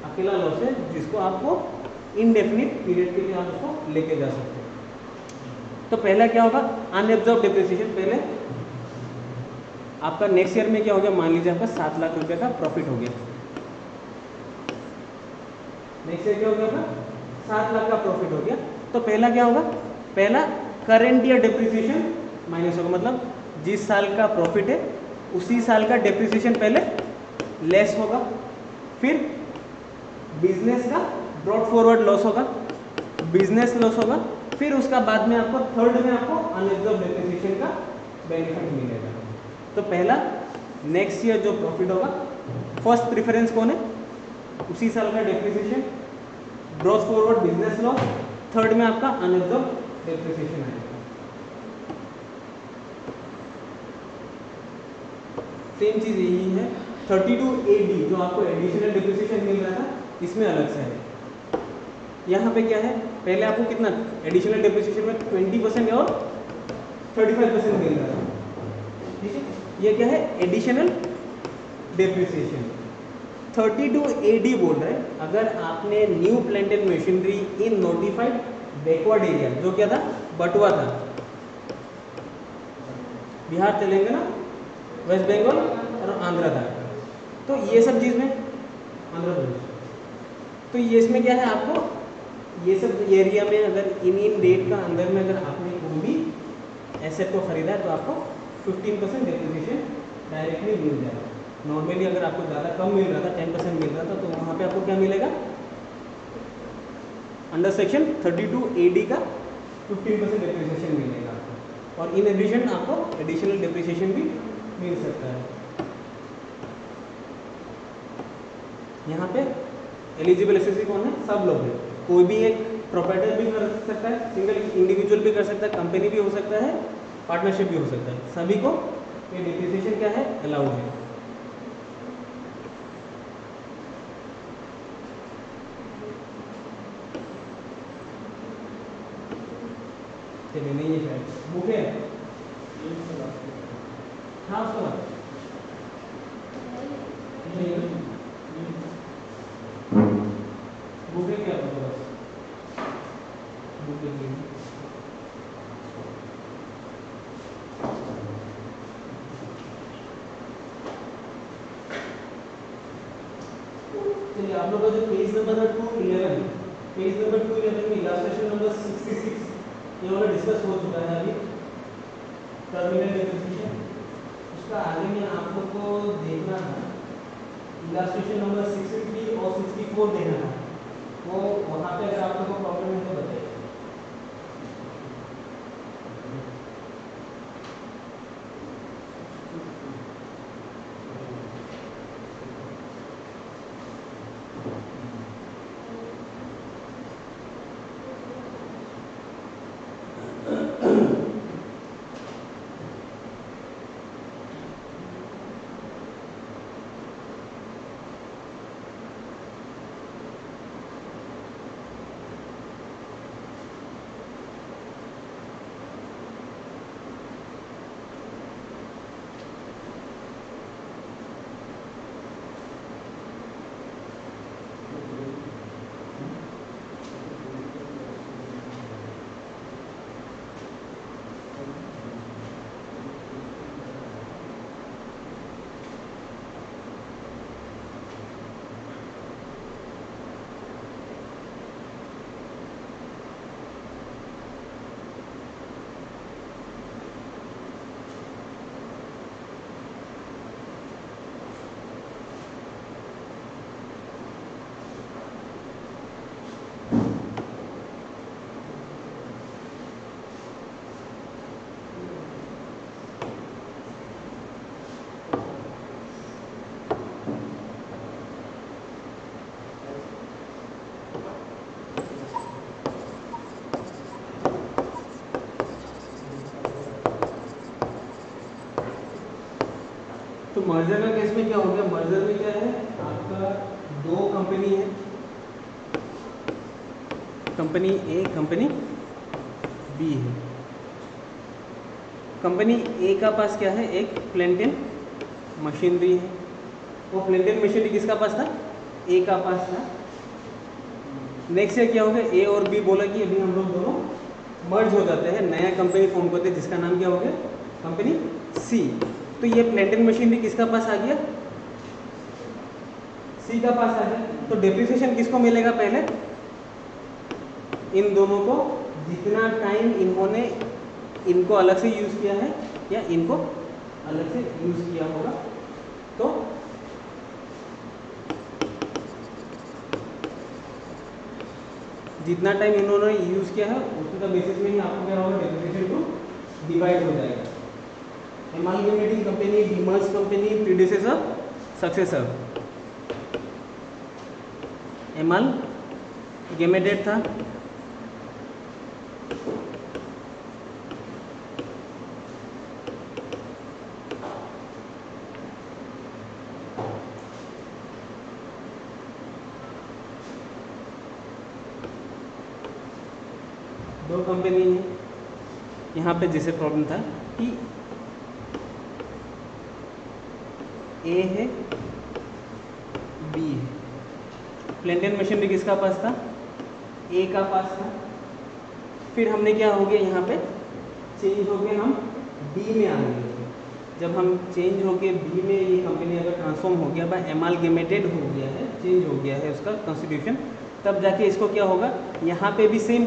अकेला लॉस है जिसको आपको इनडेफिनिट पीरियड के लिए आप उसको लेके जा सकते हैं। तो पहला क्या होगा, अनएब्जॉर्ब डिप्रिसिएशन। पहले आपका नेक्स्ट ईयर में क्या हो गया, मान लीजिए आपका 7 लाख रुपए का प्रॉफिट हो गया। नेक्स्ट ईयर क्या हो गया आपका, 7 लाख का प्रॉफिट हो गया। तो पहला क्या होगा, पहला करंट ईयर डिप्रिसिएशन माइनस होगा, मतलब जिस साल का प्रॉफिट है उसी साल का डिप्रिसिएशन पहले लेस होगा। फिर बिजनेस का ब्रॉड फॉरवर्ड लॉस होगा, बिजनेस लॉस होगा। फिर उसका बाद में आपको थर्ड में आपको अनएब्जॉर्ब डिप्रिसिएशन का बेनिफिट मिलेगा। तो पहला नेक्स्ट ईयर जो प्रॉफिट होगा, फर्स्ट प्रेफरेंस कौन है, उसी साल का depreciation, brought forward business loss, third में आपका अनएब्जॉर्ब डिप्रिसिएशन आएगा। सेम चीज यही है 32AD जो आपको एडिशनल डिप्रिसिएशन मिल रहा था, इसमें अलग से है। यहाँ पे क्या है, पहले आपको कितना एडिशनल डिप्रिसिएशन में 20% और 35% मिल रहा था, ठीक है। ये क्या है, एडिशनल डिप्रिसिएशन। 32AD बोल रहे हैं अगर आपने new plant and machinery in notified backward area, जो क्या था, बटुआ था, बिहार, तेलंगाना, वेस्ट बंगाल और आंध्र था, तो ये सब चीज़ में आंध्र प्रदेश, तो ये इसमें क्या है, आपको ये सब एरिया में अगर इन डेट का अंदर में अगर आपने कोई भी एसेट को खरीदा है तो आपको 15% डिप्रिसिएशन डायरेक्टली मिल जाएगा। नॉर्मली अगर आपको ज़्यादा कम मिल रहा था, 10% मिल रहा था, तो वहाँ पे आपको क्या मिलेगा, अंडर सेक्शन 32AD का 15% डिप्रिसिएशन मिलेगा आपको। और इन एडिशन आपको एडिशनल डिप्रिसिएशन भी मिल सकता है। यहाँ पे एलिजिबल एसएससी कौन है, सब लोग हैं। कोई भी एक प्रोप्राइटर भी कर सकता है, सिंगल इंडिविजुअल भी कर सकता है, कंपनी भी हो सकता है, पार्टनरशिप भी हो सकता है, सभी को ये डिप्रिसिएशन क्या है, अलाउड है। चलिए, नहीं है शायद बुक है, हाँ उसके बाद बुक है क्या आपके पास, बुक है। चलिए, आप लोग का जो पेज नंबर है 211, पेज नंबर 211 में इलास्ट्रेशन नंबर 66 ये वाला डिस्कस हो चुका है अभी, टर्मिनल डिप्रिसिएशन। उसका आगे में आप लोग को देखना था, इलास्ट्रेशन नंबर 63 और 64 देना था, वो वहाँ पे अगर आप लोग को प्रॉब्लम है तो बताइए। तो मर्जर का केस में क्या हो गया, मर्जर में क्या है, आपका दो कंपनी है, कंपनी ए, कंपनी बी है। कंपनी ए का पास क्या है, एक प्लांट एंड मशीनरी है। वो प्लांट एंड मशीनरी किसका पास था, ए का पास था। नेक्स्ट ईयर क्या हो गया, ए और बी बोला कि अभी हम लोग दोनों मर्ज हो जाते हैं, नया कंपनी फॉर्म करते हैं, जिसका नाम क्या हो गया, कंपनी सी। तो ये प्लांट एंड मशीनरी किसका पास आ गया, सी का पास आ गया। तो डेप्रिसिएशन किसको मिलेगा, पहले इन दोनों को, जितना टाइम इन्होंने इनको अलग से यूज किया है या इनको अलग से यूज किया होगा, तो जितना टाइम इन्होंने यूज किया है उसके बेसिस में ही आपको क्या होगा, डेप्रिसिएशन टू डिवाइड हो जाएगा। Amalgamating company, demerge company, predecessor, successor. Amalgamated था, दो कंपनी है। यहाँ पे जैसे प्रॉब्लम था कि ए है, बी है, प्लांट एंड मशीनरी किसका पास था, ए का पास था। फिर हमने क्या हो गया, यहाँ पे चेंज हो गए, हम बी में आ गए। जब हम चेंज हो गए बी में, ये कंपनी अगर ट्रांसफॉर्म हो गया, बाय एमालगेमेटेड हो गया है, चेंज हो गया है उसका कॉन्स्टिट्यूशन, तब जाके इसको क्या होगा, यहाँ पे भी सेम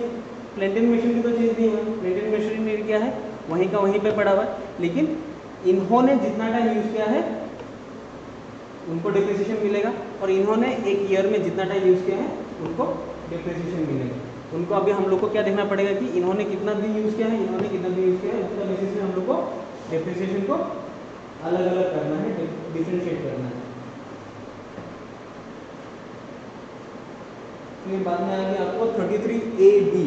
प्लांट एंड मशीनरी तो चेंज नहीं हुआ, प्लांट एंड मशीनरी क्या है, वहीं का वहीं पे पड़ा हुआ है, लेकिन इन्होंने जितना टाइम यूज किया है उनको डेप्रिसिएशन मिलेगा, और इन्होंने एक ईयर में जितना टाइम यूज किया है उनको डेप्रिसिएशन मिलेगा। उनको अभी हम लोग को क्या देखना पड़ेगा कि इन्होंने कितना दिन यूज किया है, इन्होंने कितना दिन यूज किया है, उसका बेसिस में हम लोग को डेप्रिसिएशन को अलग अलग करना है, डिफरेंशिएट करना है। फिर बाद में आएंगे आपको 33AB,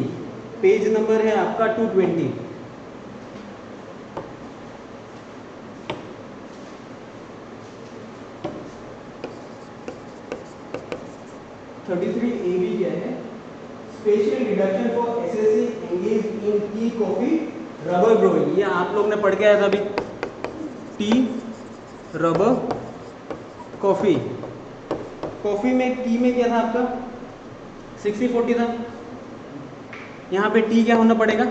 पेज नंबर है आपका 220। क्या है, special deduction for SSC engage in tea coffee rubber growing. ये आप लोग ने पढ़ के आया था अभी, टी रबर कॉफी। कॉफी में टी में क्या था आपका 60-40 था, यहाँ पे टी क्या होना पड़ेगा,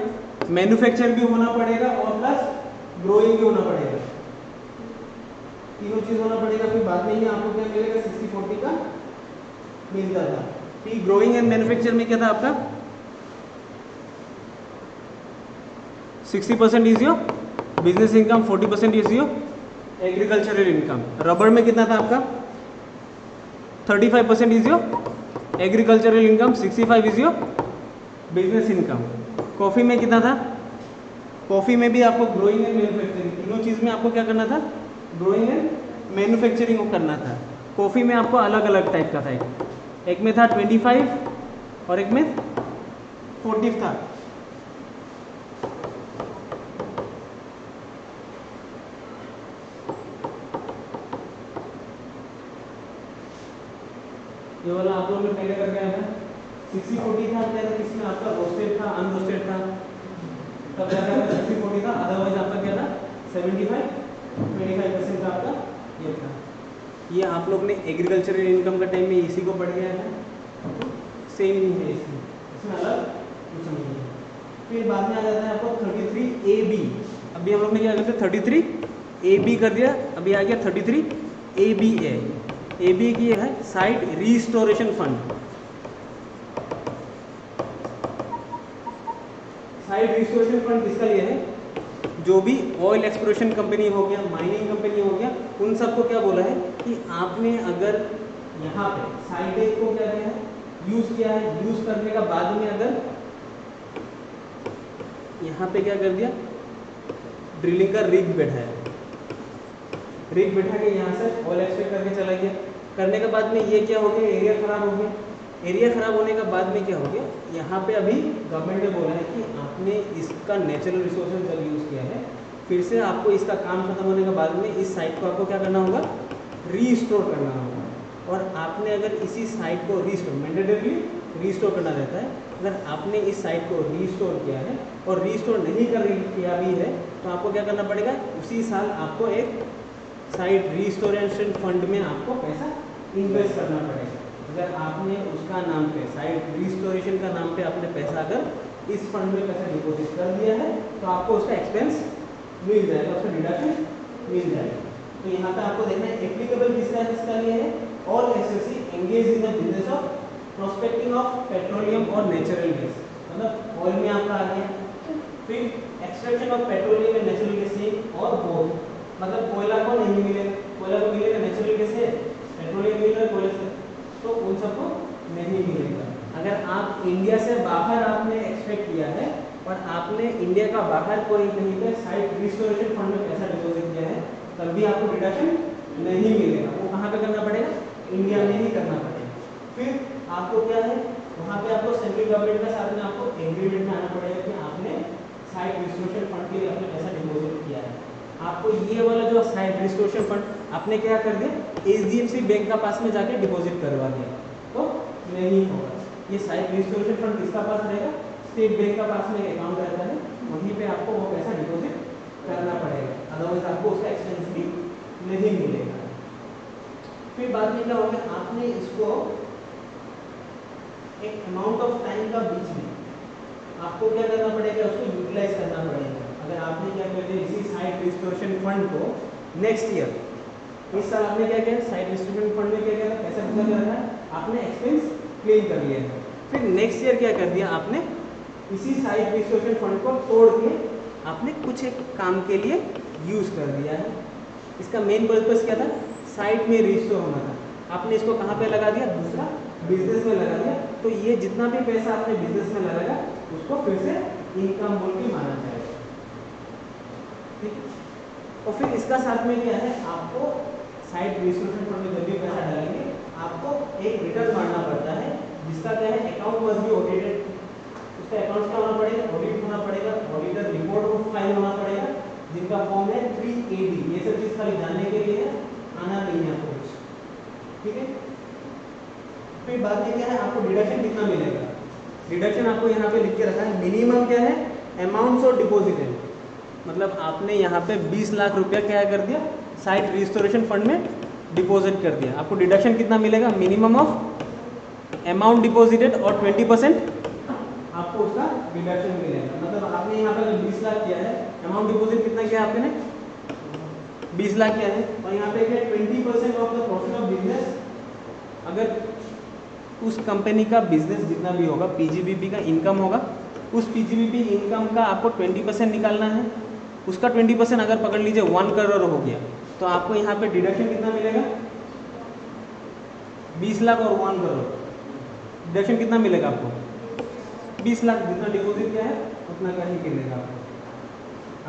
मैन्युफैक्चर भी होना पड़ेगा और प्लस ग्रोइंग भी होना पड़ेगा, तीनों चीज होना पड़ेगा। फिर बाद में ही आपको क्या मिलेगा, 60-40 का मिलता था। टी ग्रोइंग एंड मैन्युफैक्चर में क्या था आपका 60% is your business income, 40% is your agricultural income. Rubber में कितना था आपका 35% is your agricultural income, 65 is your business income. Coffee में कितना था, कॉफ़ी में भी आपको ग्रोइंग एंड मैन्युफैक्चरिंग, तीनों चीज़ में आपको क्या करना था, ग्रोइंग एंड मैन्युफैक्चरिंग करना था। कॉफ़ी में आपको अलग अलग टाइप का था, एक में था 25 और एक में 40 था। ये वाला आप लोगों ने पहले करके आया था, 60-40 था, क्या था किसमें आपका रोस्टेड था, अनरोस्टेड था, तब जाकर 60-40 था, अदरवाइज आपका क्या था 75-25% का आपका ये था। ये आप लोग ने एग्रीकल्चरल इनकम का टाइम में इसी को पढ़ गया है, सेम ही है इसमें अलग कुछ नहीं है। फिर बाद में आ जाता है आपको 33AB। अभी हम लोग ने क्या करते 33AB कर दिया, अभी आ गया 33ABA। AB की है site restoration fund. Site restoration fund किसका लिए है, जो भी ऑयल एक्सप्लोरेशन कंपनी हो गया, माइनिंग कंपनी हो गया, उन सबको क्या बोला है कि आपने अगर यहाँ पे साइट एक को क्या किया है, यूज किया है, यूज करने का बाद में अगर यहाँ पे क्या कर दिया, ड्रिलिंग का रिग बैठाया, रिग बैठा के यहाँ से ऑयल एक्सट्रैक्ट करके चला गया, करने के बाद में ये क्या हो गया, एरिया खराब हो गया। एरिया खराब होने के बाद में क्या हो गया, यहाँ पे अभी गवर्नमेंट ने बोला है कि आपने इसका नेचुरल रिसोर्सेज जब यूज़ किया है, फिर से आपको इसका काम खत्म होने के बाद में इस साइट को आपको क्या करना होगा, रीस्टोर करना होगा। और आपने अगर इसी साइट को रीस्टोर, मैंडेटरी रीस्टोर करना रहता है, अगर आपने इस साइट को रीस्टोर किया है और रीस्टोर नहीं किया भी है, तो आपको क्या करना पड़ेगा, उसी साल आपको एक साइट रिस्टोरेशन फंड में आपको पैसा इन्वेस्ट करना पड़ेगा। अगर आपने उसका नाम पे, साइट रिस्टोरेशन का नाम पे आपने पैसा अगर इस फंड में पैसा डिपॉजिट कर दिया है तो आपको उसका एक्सपेंस मिल जाएगा, उसका डिडक्शन मिल जाएगा। तो यहाँ पे आपको देखना है एप्लीकेबल किसका लिए है, all SSC engage in the business of prospecting of petroleum और नेचुरल गैस, मतलब ऑयल में आपका आ गया, फिर extraction of petroleum and natural gas और बोथ, मतलब कोयला को नहीं मिलेगा, कोयला को मिलेगा नेचुरल गैस है, पेट्रोलियम मिल रहा है कोयला से, तो उन सबको नहीं मिलेगा। अगर आप इंडिया से बाहर आपने एक्सपेक्ट किया है और आपने इंडिया का बाहर कोई कहीं पे साइट रिस्टोरेशन फंड में पैसा डिपॉजिट किया है तब भी आपको डिडक्शन नहीं मिलेगा। वो कहाँ पे करना पड़ेगा, इंडिया में ही करना पड़ेगा। फिर आपको क्या है, वहाँ पे आपको सेंट्रल गवर्नमेंट के साथ में आपको एग्रीमेंट में आना पड़ेगा कि आपने साइट रिस्टोरेशन फंड के लिए अपने पैसा डिपॉजिट किया है। आपको ये वाला जो साइट रिस्टोरेशन फंड आपने क्या कर दिया, HDFC बैंक का पास में जाके डिपॉजिट करवा दिया तो नहीं होगा। ये साइट रिस्टोरेशन फंड किसका पास रहेगा, स्टेट बैंक का पास में एक अकाउंट रहता है, वहीं पे आपको वो पैसा डिपॉजिट करना पड़ेगा, अदरवाइज आपको उसका एक्सपेंस भी नहीं मिलेगा। फिर बाद में क्या होगा, आपने इसको एक अमाउंट ऑफ टाइम का बीच में आपको क्या करना पड़ेगा, उसको यूटिलाइज करना पड़ेगा। अगर आपने क्या कर दिया इसी साइट रिस्टोरेशन फंड को नेक्स्ट ईयर, इस साल आपने क्या किया साइट रिस्टोरेशन फंड में क्या किया, पैसा कितना कर रहा है, आपने एक्सपेंस क्लेम कर लिया है। फिर नेक्स्ट ईयर क्या कर दिया आपने, इसी साइट रिस्टोरेशन फंड को तोड़ के आपने कुछ एक काम के लिए यूज कर दिया है। इसका मेन पर्पस क्या था, साइट में रिस्टोर होना था, आपने इसको कहाँ पे लगा दिया, दूसरा बिजनेस में लगा दिया, तो ये जितना भी पैसा आपने बिजनेस में लगाया उसको फिर से इनकम बोल के माना जाएगा। ठीक, और फिर इसका साथ में क्या है, आपको साइट रिस्टोरेशन फंड में जब भी पैसा डालेंगे आपको एक रिटर्न मारना पड़ता है, जिसका क्या है अकाउंट मस्ट बी ऑडिटेड, उसका अकाउंट क्या होना पड़ेगा, ऑडिट होना पड़ेगा, ऑडिटर रिपोर्ट को फाइल होना पड़ेगा, जिनका फॉर्म है 3AD। ये सब चीज खाली जानने के लिए है, आना नहीं है आपको कुछ, ठीक है। फिर बाद में क्या है, आपको डिडक्शन कितना मिलेगा, डिडक्शन आपको यहाँ पे लिख के रखा है। मिनिमम क्या है, अमाउंट्स और डिपॉजिटेड, मतलब आपने यहाँ पे 20 लाख रुपया क्या कर दिया, साइट रिस्टोरेशन फंड में डिपॉजिट कर दिया, आपको डिडक्शन कितना मिलेगा, मिनिमम ऑफ अमाउंट डिपॉजिटेड और 20% आपको उसका डिडक्शन मिलेगा। मतलब आपने यहाँ पे 20 लाख किया है, अमाउंट डिपॉजिट कितना किया आपने, 20 लाख किया है, और यहाँ पे क्या 20% of the profit of business. अगर उस कंपनी का बिजनेस जितना भी होगा, PGBP का इनकम होगा, उस PGBP इनकम का आपको 20% निकालना है। उसका 20% अगर पकड़ लीजिए 1 करोड़ हो गया, तो आपको यहाँ पे डिडक्शन कितना मिलेगा, 20 लाख और 1 करोड़, डिडक्शन कितना मिलेगा आपको, 20 लाख, जितना डिपॉजिट किया है उतना का ही मिलेगा आपको।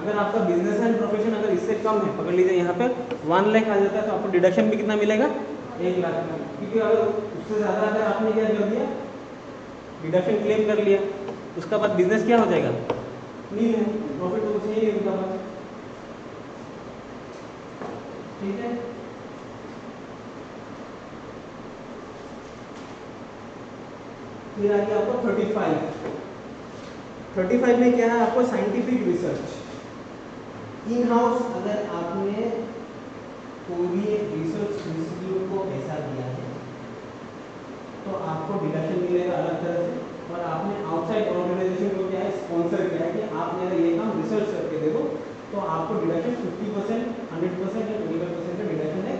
अगर आपका बिजनेस एंड प्रोफेशन अगर इससे कम है, पकड़ लीजिए यहाँ पे 1 लाख आ जाता है, तो आपको डिडक्शन भी कितना मिलेगा, 1 लाख का, क्योंकि अगर उससे ज़्यादा अगर आपने क्या कर दिया, डिडक्शन क्लेम कर लिया, उसका बाद बिजनेस क्या हो जाएगा, नील है, प्रॉफिट तो कुछ नहीं है उनका पास, ठीक है। फिर आगे आपको 35 में क्या है, आपको साइंटिफिक रिसर्च इन हाउस, अगर आपने कोई भी एक रिसर्च इंस्टीट्यूट को पैसा दिया है तो आपको डिडक्शन मिलेगा अलग तरह से, और आपने आउटसाइड ऑर्गेनाइजेशन को क्या है स्पॉन्सर किया है कि आपने अगर ये काम रिसर्च करके दे दो तो आपको डिडक्शन 50%, 100% या 25% का डिडक्शन है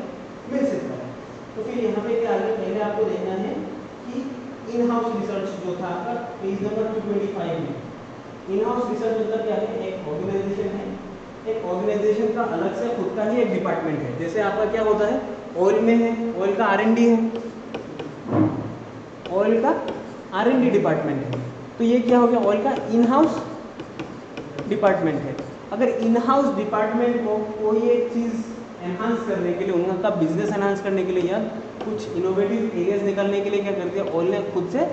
मिल सकता है। तो फिर यहाँ पे क्या आगे पहले आपको देखना है कि इन हाउस रिसर्च जो था आपका पेज नंबर 225 में, इन हाउस रिसर्च मतलब क्या है, एक ऑर्गेनाइजेशन है, एक ऑर्गेनाइजेशन का अलग से खुद का ही एक डिपार्टमेंट है। जैसे आपका क्या होता है, ऑयल में है, ऑयल का R&D है, ऑयल का R&D डिपार्टमेंट है, तो ये क्या हो गया, ऑयल का इन हाउस डिपार्टमेंट है। अगर इन हाउस डिपार्टमेंट को कोई एक चीज़ एनहांस करने के लिए, उनका बिजनेस एनहांस करने के लिए या कुछ इनोवेटिव एरियाज निकालने के लिए क्या कर दिया, ऑयल ने खुद से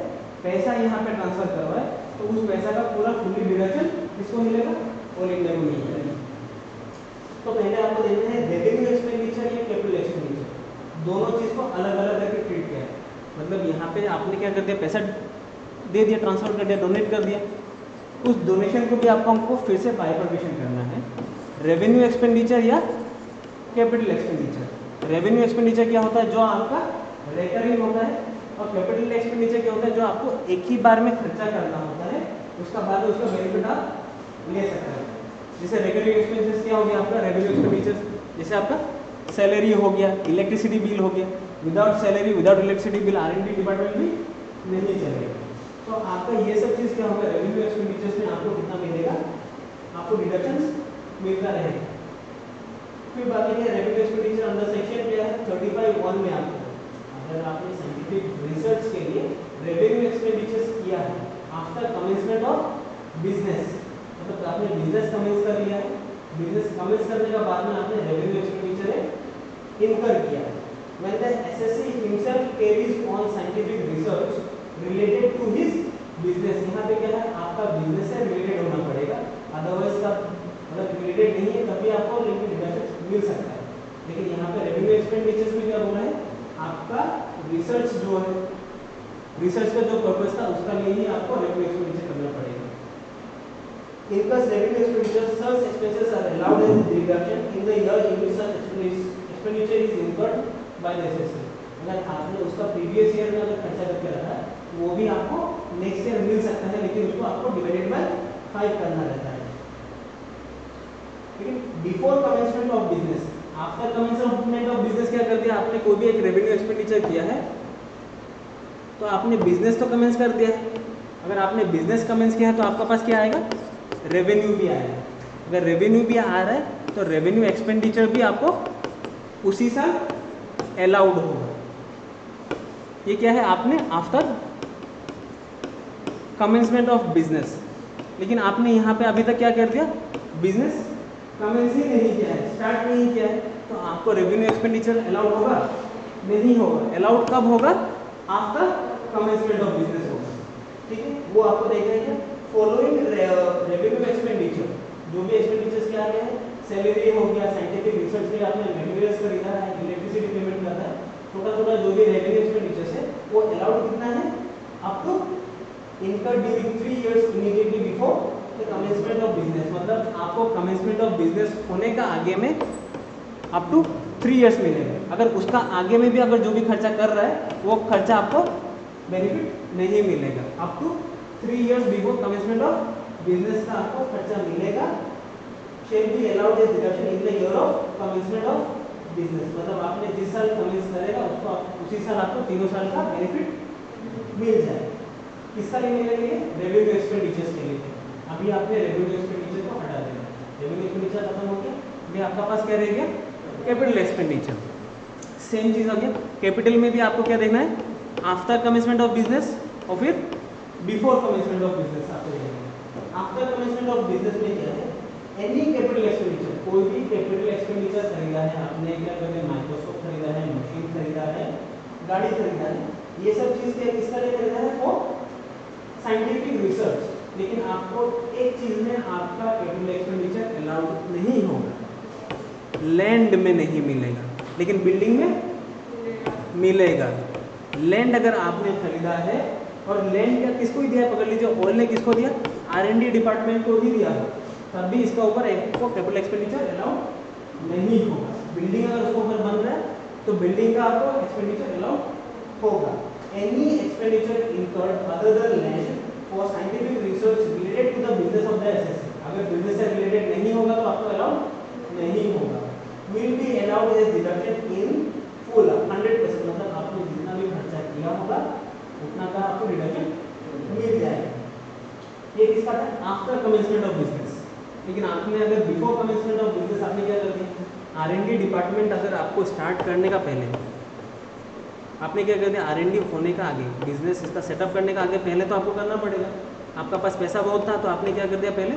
पैसा यहाँ पे ट्रांसफर करवाए, तो उस पैसा का पूरा फुल्ली डिडक्शन किसको मिलेगा, ऑयल इंडिया को मिलेगा। तो पहले आपको देखना है रेवेन्यू एक्सपेंडिचर या कैपिटल एक्सपेंडिचर, दोनों चीज़ को अलग अलग करके ट्रीट किया है। मतलब यहाँ पे आपने क्या कर दिया, पैसा दे दिया, ट्रांसफर कर दिया, डोनेट कर दिया, उस डोनेशन को भी आपको हमको फिर से बाइफर्केशन करना है, रेवेन्यू एक्सपेंडिचर या कैपिटल एक्सपेंडिचर। रेवेन्यू एक्सपेंडिचर क्या होता है, जो आपका रिकरिंग होता है, और कैपिटल एक्सपेंडिचर क्या होता है, जो आपको एक ही बार में खर्चा करना होता है उसका बाद में उसका बेनिफिट आप ले सकते हैं। जैसे रेगुलर एक्सपेंसेस क्या हो गया आपका, रेगुलर एक्सपेंडिचर जैसे आपका सैलरी हो गया, इलेक्ट्रिसिटी बिल हो गया, without salary without electricity bill R&D department भी नहीं चलेगा। तो आपका ये सब चीज़ क्या होगा, रेवेन्यू एक्सपेंडिचर्स में आपको कितना मिलेगा, आपको डिडक्शंस मिलता रहेगा। फिर बात है रेवेन्यू एक्सपेंडिचर अंडर सेक्शन क्या है 35(1) में आपको अगर आपने साइंटिफिक रिसर्च के लिए रेवेन्यू एक्सपेंडिचर्स किया है आफ्टर कमेंसमेंट ऑफ बिजनेस, मतलब आपने बिजनेस कमेंस कर लिया है, बिजनेस कमेंस करने के बाद में आपने रेवेन्यू एक्सपेंडिचर इनकर किया है। When the assessee himself carries on scientific research related to his business, यहाँ पे क्या है आपका बिजनेस से रिलेटेड होना पड़ेगा, अदरवाइज का अगर रिलेटेड नहीं है तभी आपको डिडक्शन मिल सकता है। लेकिन यहाँ पे रेवेन्यू एक्सपेंडिचर्स में क्या बोला है, आपका रिसर्च जो है, रिसर्च का जो पर्पस था उसका लिए ही आपको रेवेन्यू एक्सपेंडिचर करना पड़ेगा। Incurred revenue expenditures, such expenses are allowed as deduction in the year in which such expenditure is incurred by the assessor। अगर आपने उसका प्रीवियस ईयर में अगर खर्चा करके रखा है वो भी आपको नेक्स्ट ईयर मिल सकता है, लेकिन उसको आपको डिवाइडेड बाय 5 करना रहता है। लेकिन before commencement of business, after commencement of business क्या कर दिया आपने, कोई भी एक रेवेन्यू एक्सपेंडिचर किया है तो आपने बिजनेस तो कमेंस कर दिया है। अगर आपने बिजनेस कमेंस किया है तो आपका पास क्या आएगा, रेवेन्यू भी आएगा। अगर रेवेन्यू भी आ रहा है तो रेवेन्यू एक्सपेंडिचर भी आपको उसी साल अलाउड होगा। ये क्या है, आपने आफ्टर कमेंसमेंट ऑफ बिजनेस, लेकिन आपने यहाँ पे अभी तक क्या कर दिया, बिजनेस कमेंस ही नहीं किया है, स्टार्ट नहीं किया है, तो आपको रेवेन्यू एक्सपेंडिचर अलाउड होगा नहीं होगा। अलाउड कब होगा, आफ्टर कमेंसमेंट ऑफ बिजनेस होगा। ठीक है, वो आपको देखना है। फॉलोइंग रेवेन्यू एक्सपेंडिचर, जो भी एक्सपेंडिचर्स क्या आ गया है, सैलरी हो गया, साइंटिफिक रिसर्च के लिए आपने मटेरियल्स खरीदा है, इलेक्ट्रिसिटी पेमेंट करना है, छोटा छोटा जो भी रेवेन्यू एक्सपेंडिचर्स है वो अलाउड कितना है, up to incurred during 3 years immediately before the commencement of business. मतलब आपको कमेंसमेंट ऑफ बिजनेस होने का आगे में अप टू 3 इयर्स मिलेगा। अगर उसका आगे में भी अगर जो भी खर्चा कर रहा है वो खर्चा आपको बेनिफिट नहीं मिलेगा। Up to 3 years before commencement of business का आपको खर्चा मिलेगा। Shall be allowed as deduction in the year of commencement of business, मतलब आपने जिस साल कमेंस करेगा उसको उसी साल आपको तीनों साल का बेनिफिट मिल जाए। किसका लिए मिलेंगे, रेवेन्यू एक्सपेंडिचर्स के लिए। अभी आपने रेवेन्यू एक्सपेंडिचर को हटा देना, रेवेन्यू एक्सपेंडिचर खत्म हो गया, अभी आपका पास क्या रह गया, कैपिटल एक्सपेंडिचर। सेम चीज आ गया, कैपिटल में भी आपको क्या देखना है, आफ्टर कमेंसमेंट ऑफ बिजनेस और फिर बिफोर कमेंसमेंट ऑफ बिजनेस आपको देखना है। आफ्टर कमेंसमेंट ऑफ बिजनेस में क्या है, एनी कैपिटल एक्सपेंडिचर, कोई भी कैपिटल एक्सपेंडिचर खरीदा है आपने, क्या कहते हैं, माइक्रोस्कोप खरीदा है, मशीन खरीदा है, गाड़ी खरीदा है, ये सब चीज क्या किसका लिए खरीदा है, वो साइंटिफिक रिसर्च। लेकिन आपको एक चीज में आपका कैपिटल एक्सपेंडिचर अलाउड नहीं होगा, लैंड में नहीं मिलेगा, लेकिन बिल्डिंग में मिलेगा। लैंड अगर आपने खरीदा है, और लैंड क्या किसको ही दिया है, पकड़ लीजिए, ऑयल ने किसको दिया, R&D डिपार्टमेंट को ही दिया है, तब भी इसका ऊपर आपको कैपिटल एक्सपेंडिचर अलाउड नहीं होगा। बिल्डिंग अगर उसके ऊपर बन रहा है तो बिल्डिंग का आपको एक्सपेंडिचर अलाउड होगा। Any expenditure incurred other than land for scientific research related to the business of the assessee, अगर बिजनेस से रिलेटेड नहीं होगा तो आपको अलाउड नहीं होगा। Will be allowed as deduction in full 100%, मतलब आपने जितना भी खर्चा किया होगा उतना का आपको डिडक्शन मिल जाएगा। ये किसका था, आफ्टर कमेंसमेंट ऑफ बिजनेस। लेकिन आपने अगर बिफोर कमेंसमेंट ऑफ बिजनेस आपने क्या कर दिया, R&D डिपार्टमेंट अगर आपको स्टार्ट करने का पहले आपने क्या कर दिया, R&D होने का आगे, बिजनेस इसका सेटअप करने का आगे पहले तो आपको करना पड़ेगा। आपका पास पैसा बहुत था तो आपने क्या कर दिया, पहले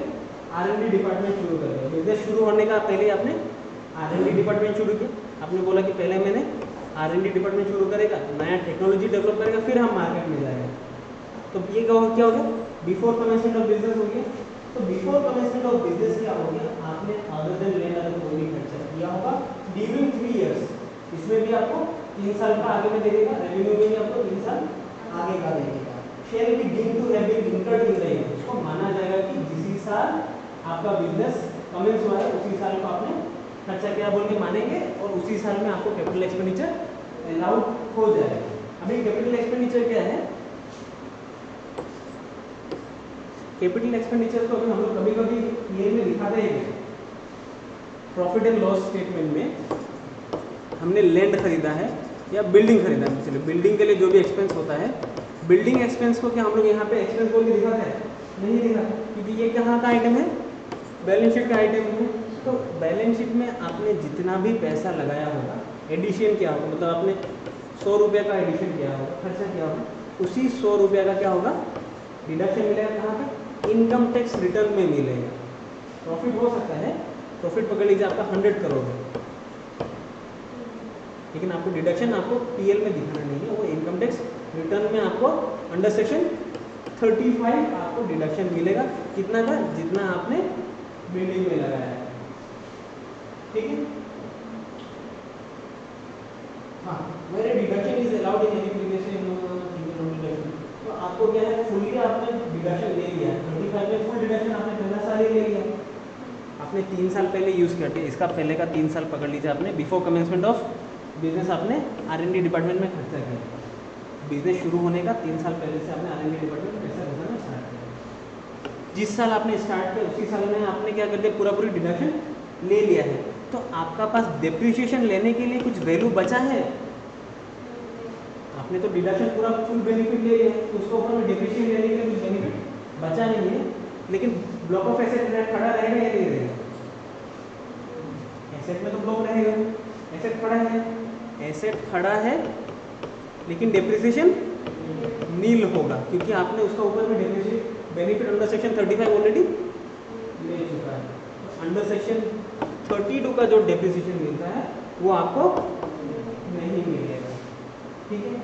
R&D डिपार्टमेंट शुरू कर दिया। बिजनेस शुरू होने का पहले आपने R&D डिपार्टमेंट शुरू किया। आपने बोला कि पहले मैंने R&D डिपार्टमेंट शुरू करेगा, नया टेक्नोलॉजी डेवलप करेगा, फिर हम मार्केट में जाएगा। तो ये क्या हो गया, बिफोर कमेंसमेंट ऑफ बिजनेस हो गया। तो बिफोर कमेंसमेंट ऑफ बिजनेस क्या हो गया, आपने अदर देन लैंड अगर कोई भी खर्चा किया होगा ड्यूरिंग 3 इयर्स, इसमें भी आपको 3 साल का आगे में देगा, रेवेन्यू में भी आपको 3 साल आगे का देगा। Shall be deemed to have been incurred in the year, उसको माना जाएगा कि जिस साल आपका बिजनेस कमेंस हुआ है उसी साल को आपने खर्चा क्या बोल के मानेंगे, और उसी साल में आपको कैपिटल एक्सपेंडिचर अलाउड हो जाएगा। अभी कैपिटल एक्सपेंडिचर क्या है, कैपिटल एक्सपेंडिचर को अभी हम लोग कभी कभी ये में दिखाते हैं, प्रॉफिट एंड लॉस स्टेटमेंट में हमने लैंड खरीदा है या बिल्डिंग खरीदा है, चलिए बिल्डिंग के लिए जो भी एक्सपेंस होता है, बिल्डिंग एक्सपेंस को क्या हम लोग यहाँ पे एक्सपेंस बोल के दिखाते हैं? नहीं दिखाते, क्योंकि ये कहाँ का आइटम है? बैलेंस शीट का आइटम है। तो बैलेंस शीट में आपने जितना भी पैसा लगाया होगा, एडिशन किया होगा, मतलब आपने 100 रुपये का एडिशन किया होगा, खर्चा किया होगा, उसी 100 रुपये का क्या होगा? डिडक्शन मिलेगा कहाँ पे? इनकम टैक्स रिटर्न में मिलेगा। प्रॉफिट हो सकता है, प्रॉफिट पकड़ लीजिए आपका 100 करोड़ है, लेकिन आपको डिडक्शन आपको पीएल में दिखाना नहीं है, वो इनकम टैक्स रिटर्न में आपको अंडर सेक्शन 35 आपको डिडक्शन मिलेगा। कितना का? जितना आपने बिल्डिंग में लगाया है, ठीक है। हाँ, मेरे deduction is allowed in application deduction, तो आपको क्या है, फुल्ली आपने डिडक्शन ले लिया है 35 में, फुल डिडक्शन आपने पहला साल ही ले लिया, आपने 3 साल पहले यूज़ करते, इसका पहले का 3 साल पकड़ लीजिए आपने, बिफोर कमेंसमेंट ऑफ बिजनेस आपने R&D डिपार्टमेंट में खर्चा किया, बिजनेस शुरू होने का 3 साल पहले से आपने R&D डिपार्टमेंट में पैसा भरना स्टार्ट किया, जिस साल आपने स्टार्ट किया उसी साल में आपने क्या कर दिया, पूरी डिडक्शन ले लिया है। तो आपका पास डेप्रिसिएशन लेने के लिए कुछ वैल्यू बचा है? आपने तो डिडक्शन पूरा फुल बेनिफिट ले लिया, तो उसको ऊपर में डेप्रिसिएशन लेने के लिए कुछ बेनिफिट बचा नहीं है, लेकिन ब्लॉक ऑफ एसेट खड़ा रहेगा या नहीं रहेगा? एसेट में तो ब्लॉक रहेगा, एसेट खड़ा है, एसेट खड़ा है लेकिन डेप्रिसिएशन नील होगा, क्योंकि आपने उसका ऊपर में depreciation benefit under section 35 already ले चुका है। तो अंडर सेक्शन 32 का जो डेप्रिसिएशन मिलता है वो आपको नहीं मिलेगा, ठीक है।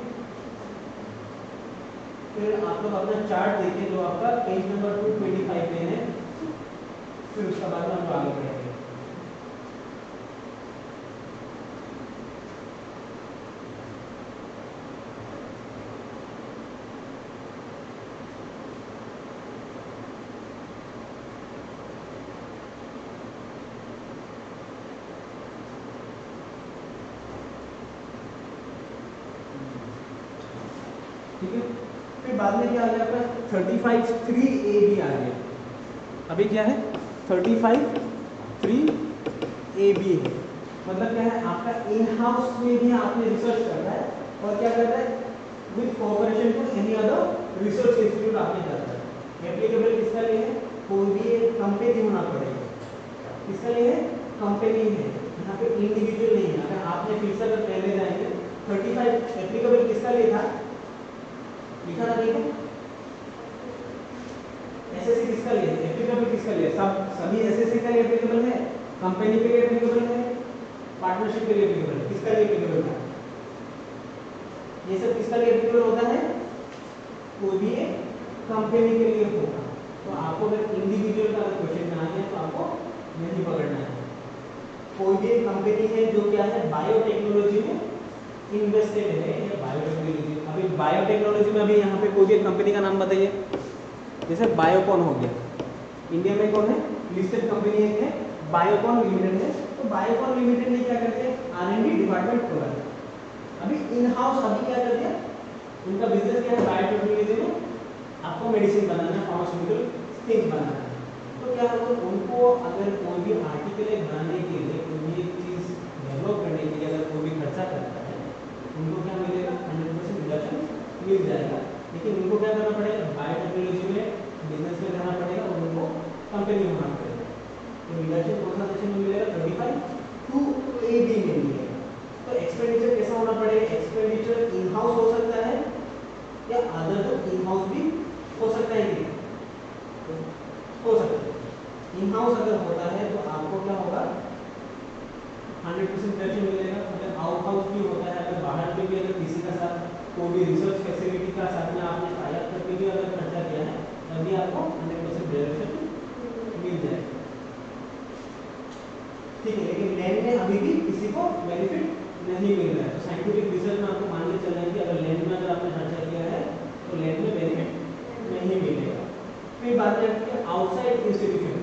फिर आप लोग अपना चार्ट देखिए जो आपका पेज नंबर 225 पे है, फिर उसका बाद में हम आगे बढ़ेंगे। ठीक है, फिर बाद में क्या आ गया आपका 35(3)(a) भी आ गया। अभी क्या है 35(3)(a) भी है, मतलब क्या है आपका इन हाउस में भी आपने रिसर्च करना है और क्या करना है, with cooperation to any other research institute आपने करना है। एप्लीकेबल किसका लिए है? कोई भी एक कंपनी होना पड़ेगा, किसका लिए है? कंपनी है, यहाँ पे इंडिविजुअल नहीं है। अगर आपने फिर से अगर पहले जाएंगे 35 एप्लीकेबल किसका लिए था, लिखा था देखो, एसएससी किसका लिए, एप्लीकेबल किसका लिए? सभी एसएससी का लिए एप्लीकेबल है, कंपनी के लिए एप्लीकेबल है, पार्टनरशिप के लिए एप्लीकेबल है, किसका लिए एप्लीकेबल है? ये सब किसका लिए एप्लीकेबल होता है? कोई भी एक कंपनी के लिए होगा। तो आपको अगर इंडिविजुअल का क्वेश्चन में आ गया तो आपको नहीं पकड़ना है। कोई भी एक कंपनी है जो क्या है, बायोटेक्नोलॉजी में इन्वेस्टेड है या बायोटेक्नोलॉजी, अभी बायोटेक्नोलॉजी में अभी यहाँ पे कोई भी कंपनी का नाम बताइए। जैसे बायोकॉन हो गया, इंडिया में कौन है लिस्टेड कंपनी एक है, बायोकॉन लिमिटेड है। तो बायोकॉन लिमिटेड ने क्या करते हैं, R&D डिपार्टमेंट खोला है। अभी इन हाउस अभी क्या करते हैं, उनका बिजनेस क्या है, बायोटेक्नोलॉजी में आपको मेडिसिन बनाना है, फार्मास्यूटिकल थिंग बनाना है। तो क्या होता है, उनको अगर कोई भी आर्टिकल बनाने के लिए, कोई भी चीज़ डेवलप करने के लिए अगर कोई भी खर्चा करता है, उनको क्या मिलेगा, 100% रिडक्शन मिल जाएगा। लेकिन उनको क्या करना पड़ेगा, बायोटेक्नोलॉजी में बिजनेस में रहना पड़ेगा और उनको कंपनी में होना पड़ेगा। तो रिडक्शन कौन सा सेक्शन में मिलेगा, 35(2)(a) भी में मिलेगा। तो एक्सपेंडिचर कैसा होना पड़ेगा, एक्सपेंडिचर इन हाउस हो सकता है या अदर तो इन हाउस भी हो सकता है, कि हो सकता है। इन हाउस अगर होता है तो आपको क्या होगा, 100% रिडक्शन मिलेगा। अगर आउट हाउस भी होता है, अगर बाहर में भी अगर किसी का साथ कोई भी रिसर्च फैसिलिटी का साथ में आपने टाई-अप करके भी अगर खर्चा किया है तभी आपको 100% रिडक्शन मिल जाएगा, ठीक है। लेकिन लैंड में अभी भी किसी को बेनिफिट नहीं मिल रहा है। तो साइंटिफिक रिसर्च में आपको मान के चलना है कि अगर लैंड में अगर आपने खर्चा किया है तो लैंड में बेनिफिट नहीं मिलेगा। फिर बात है आउटसाइड इंस्टीट्यूशन,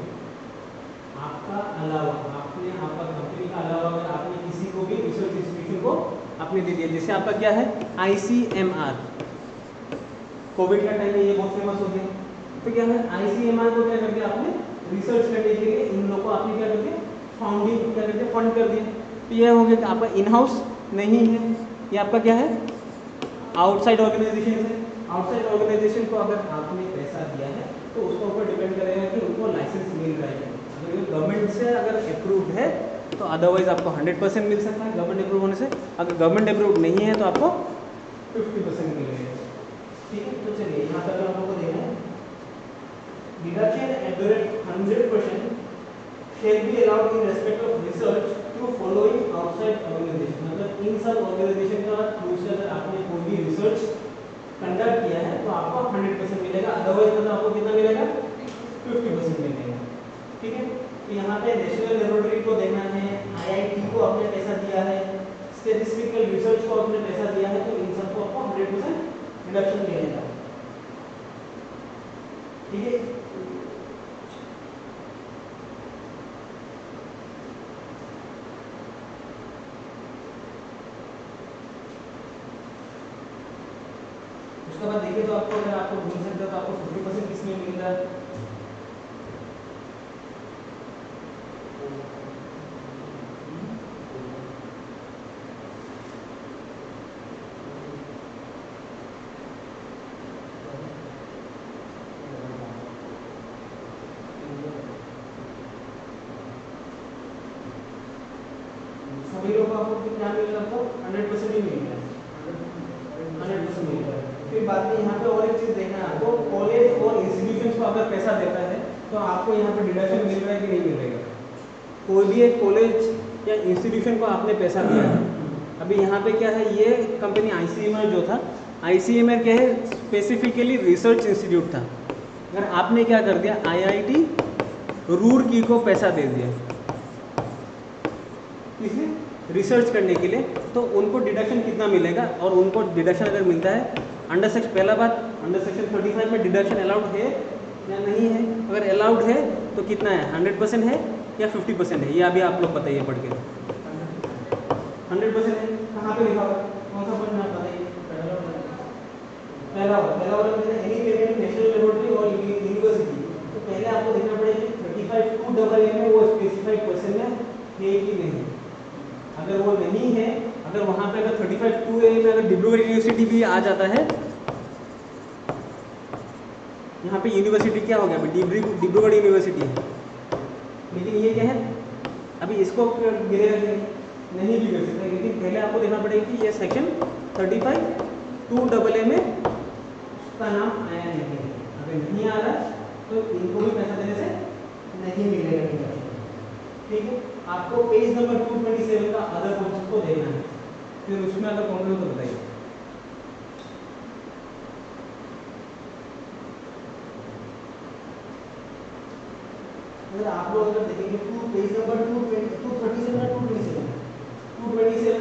आपका अलावा, आपने आपका कंपनी का अलावा अगर आपने किसी को भी रिसर्च इंस्टीट्यूशन को आपने दे दिया, जैसे आपका क्या है ICMR, कोविड का टाइम में ये बहुत फेमस हो गया, तो क्या है ICMR को क्या कर दिया आपने रिसर्च करने के लिए इन लोगों को आपने क्या कर दिया फाउंडिंग क्या कर दिया फंड कर दिया। तो यह हो गया कि आपका इन हाउस नहीं है, ये आपका क्या है आउटसाइड ऑर्गेनाइजेशन है। आउटसाइड ऑर्गेनाइजेशन को अगर आपने पैसा दिया है तो उसके ऊपर डिपेंड करेगा कि उनको लाइसेंस मिल रहा है। अगर ये गवर्नमेंट से अगर अप्रूव्ड है तो अदरवाइज आपको 100% मिल सकता है गवर्नमेंट अप्रूव होने से। अगर गवर्नमेंट अप्रूव नहीं है तो आपको 50% मिलेगा। ठीक है, तो चलिए यहाँ तक हम लोग को देखना है deduction at the rate 100% shall be allowed in respect of research through following outside organization। मतलब इन सब ऑर्गेनाइजेशन का थ्रू से अगर आपने कोई भी रिसर्च कंडक्ट किया है तो आपको 100% मिलेगा, अदरवाइज मतलब आपको कितना मिलेगा 50% मिलेगा। ठीक है, तो यहाँ पे नेशनल लेबोरेटरी को देना है, IIT को आपने पैसा दिया है, स्टैटिस्टिकल रिसर्च को आपने पैसा दिया है, तो इन सबको आपको 100% रिडक्शन मिलेगा। ठीक है, उसके बाद देखिए तो आपको अगर आपको ढूंढ सकते हो तो आपको 50% किसमें मिल रहा है। सभी लोगों को आपको क्या मिल रहा है, 100% ही मिल रहा है, 100% मिल रहा है। फिर बाद में यहाँ पे और एक चीज देखना है आपको, कॉलेज और इंस्टीट्यूशंस को अगर पैसा देता है तो आपको यहाँ पे डिडक्शन मिल रहा है कि नहीं मिल रहेगा। कोई भी एक कॉलेज या इंस्टीट्यूशन को आपने पैसा दिया है, अभी यहाँ पे क्या है ये कंपनी ICMR जो था, ICMR क्या है स्पेसिफिकली रिसर्च इंस्टीट्यूट था। अगर आपने क्या कर दिया IIT रूरकी को पैसा दे दिया किसे रिसर्च करने के लिए, तो उनको डिडक्शन कितना मिलेगा। और उनको डिडक्शन अगर मिलता है अंडर सेक्शन, पहला बात अंडर सेक्शन 35 में डिडक्शन अलाउड है या नहीं है। अगर अलाउड है तो कितना है 100% है या 50% है, ये अभी आप लोग बताइए पढ़ के। 100% है, कहाँ पे लिखा हुआ, कौन सा पॉइंट आप बताइए। पहला वाला एनी पेमेंट नेशनल लेबोरेटरी और यूनिवर्सिटी, तो पहले आपको देखना पड़ेगा 35(2) में वो स्पेसिफाइड पर्सन है कि नहीं। अगर वो नहीं है, अगर वहाँ पे अगर 35(2) में अगर डिब्रूगढ़ यूनिवर्सिटी भी आ जाता है, यहाँ पे यूनिवर्सिटी क्या हो गया डिब्रूगढ़ यूनिवर्सिटी है, लेकिन ये क्या है अभी इसको गिरेगा नहीं भी कर सकता। लेकिन पहले आपको देखना पड़ेगा कि ये सेक्शन 35(2) में उसका नाम आया नहीं है। अगर नहीं आ रहा तो इनको भी पैसा देने से नहीं मिलेगा। ठीक है, आपको पेज नंबर 227 का अदर कॉन्सेप्ट को देखना है, फिर उसमें अगर कॉन्सेप्ट हो तो बताइए। अगर आप लोग अगर देखेंगे पेज नंबर 227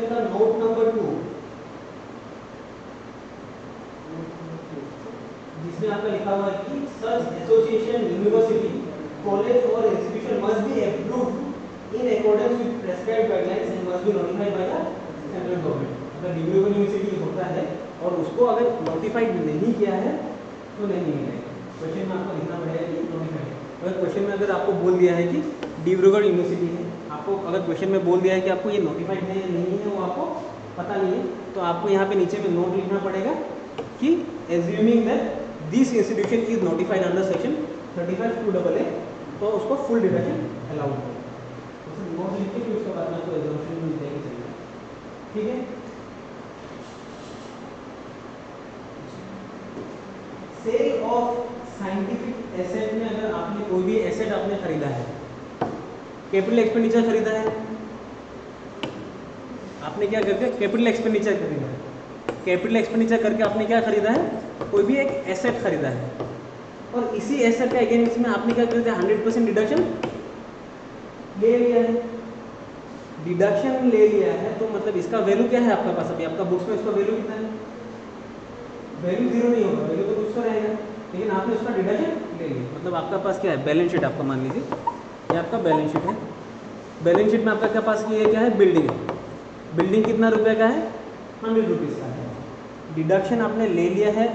का नोट नंबर 2, जिसमें आपका लिखा हुआ है कि सच एसोसिएशन यूनिवर्सिटी कॉलेज और institution must be approved in accordance with prescribed guidelines and must be notified by the central government। अगर डिब्रूगढ़ यूनिवर्सिटी होता है और उसको अगर नोटिफाइड नहीं किया है तो नहीं मिलेगा। क्वेश्चन में आपको लिखना पड़ेगा कि नोटिफाइड। अगर क्वेश्चन में अगर आपको बोल दिया है कि डिब्रूगढ़ यूनिवर्सिटी है, आपको अगर क्वेश्चन में बोल दिया है कि आपको ये नोटिफाइड है या नहीं है वो आपको पता नहीं है, तो आपको यहाँ पे नीचे में नोट लिखना पड़ेगा कि assuming that this institution is notified under section 35(2)A, तो उसको फुल डिडक्शन अलाउड है। नोट लिख के फिर उसके बाद में आपको एग्जामिनेशन में देके चलेगा। ठीक है, सेल ऑफ साइंटिफिक एसेट में अगर आपने कोई भी एसेट आपने खरीदा है, कैपिटल एक्सपेंडिचर खरीदा है, आपने क्या करके कैपिटल एक्सपेंडिचर खरीदा है, कैपिटल एक्सपेंडिचर करके आपने क्या खरीदा है, कोई भी एक एसेट खरीदा है, और इसी एसेट का अगेंस्ट में आपने क्या खरीदा है 100% डिडक्शन ले लिया है। डिडक्शन ले लिया है तो मतलब इसका वैल्यू क्या है आपका पास, अभी आपका बुक्स में इसका वैल्यू कितना है, वैल्यू 0 नहीं होगा, वैल्यू तो कुछ तो रहेगा, लेकिन आपने उसका डिडक्शन ले लिया। मतलब आपका पास क्या है बैलेंस शीट, आपका मान लीजिए ये आपका बैलेंस शीट है। बैलेंस शीट में आपका क्या पास ये क्या है बिल्डिंग, बिल्डिंग कितना रुपए का है 100 रुपीज़ का है। डिडक्शन आपने ले लिया है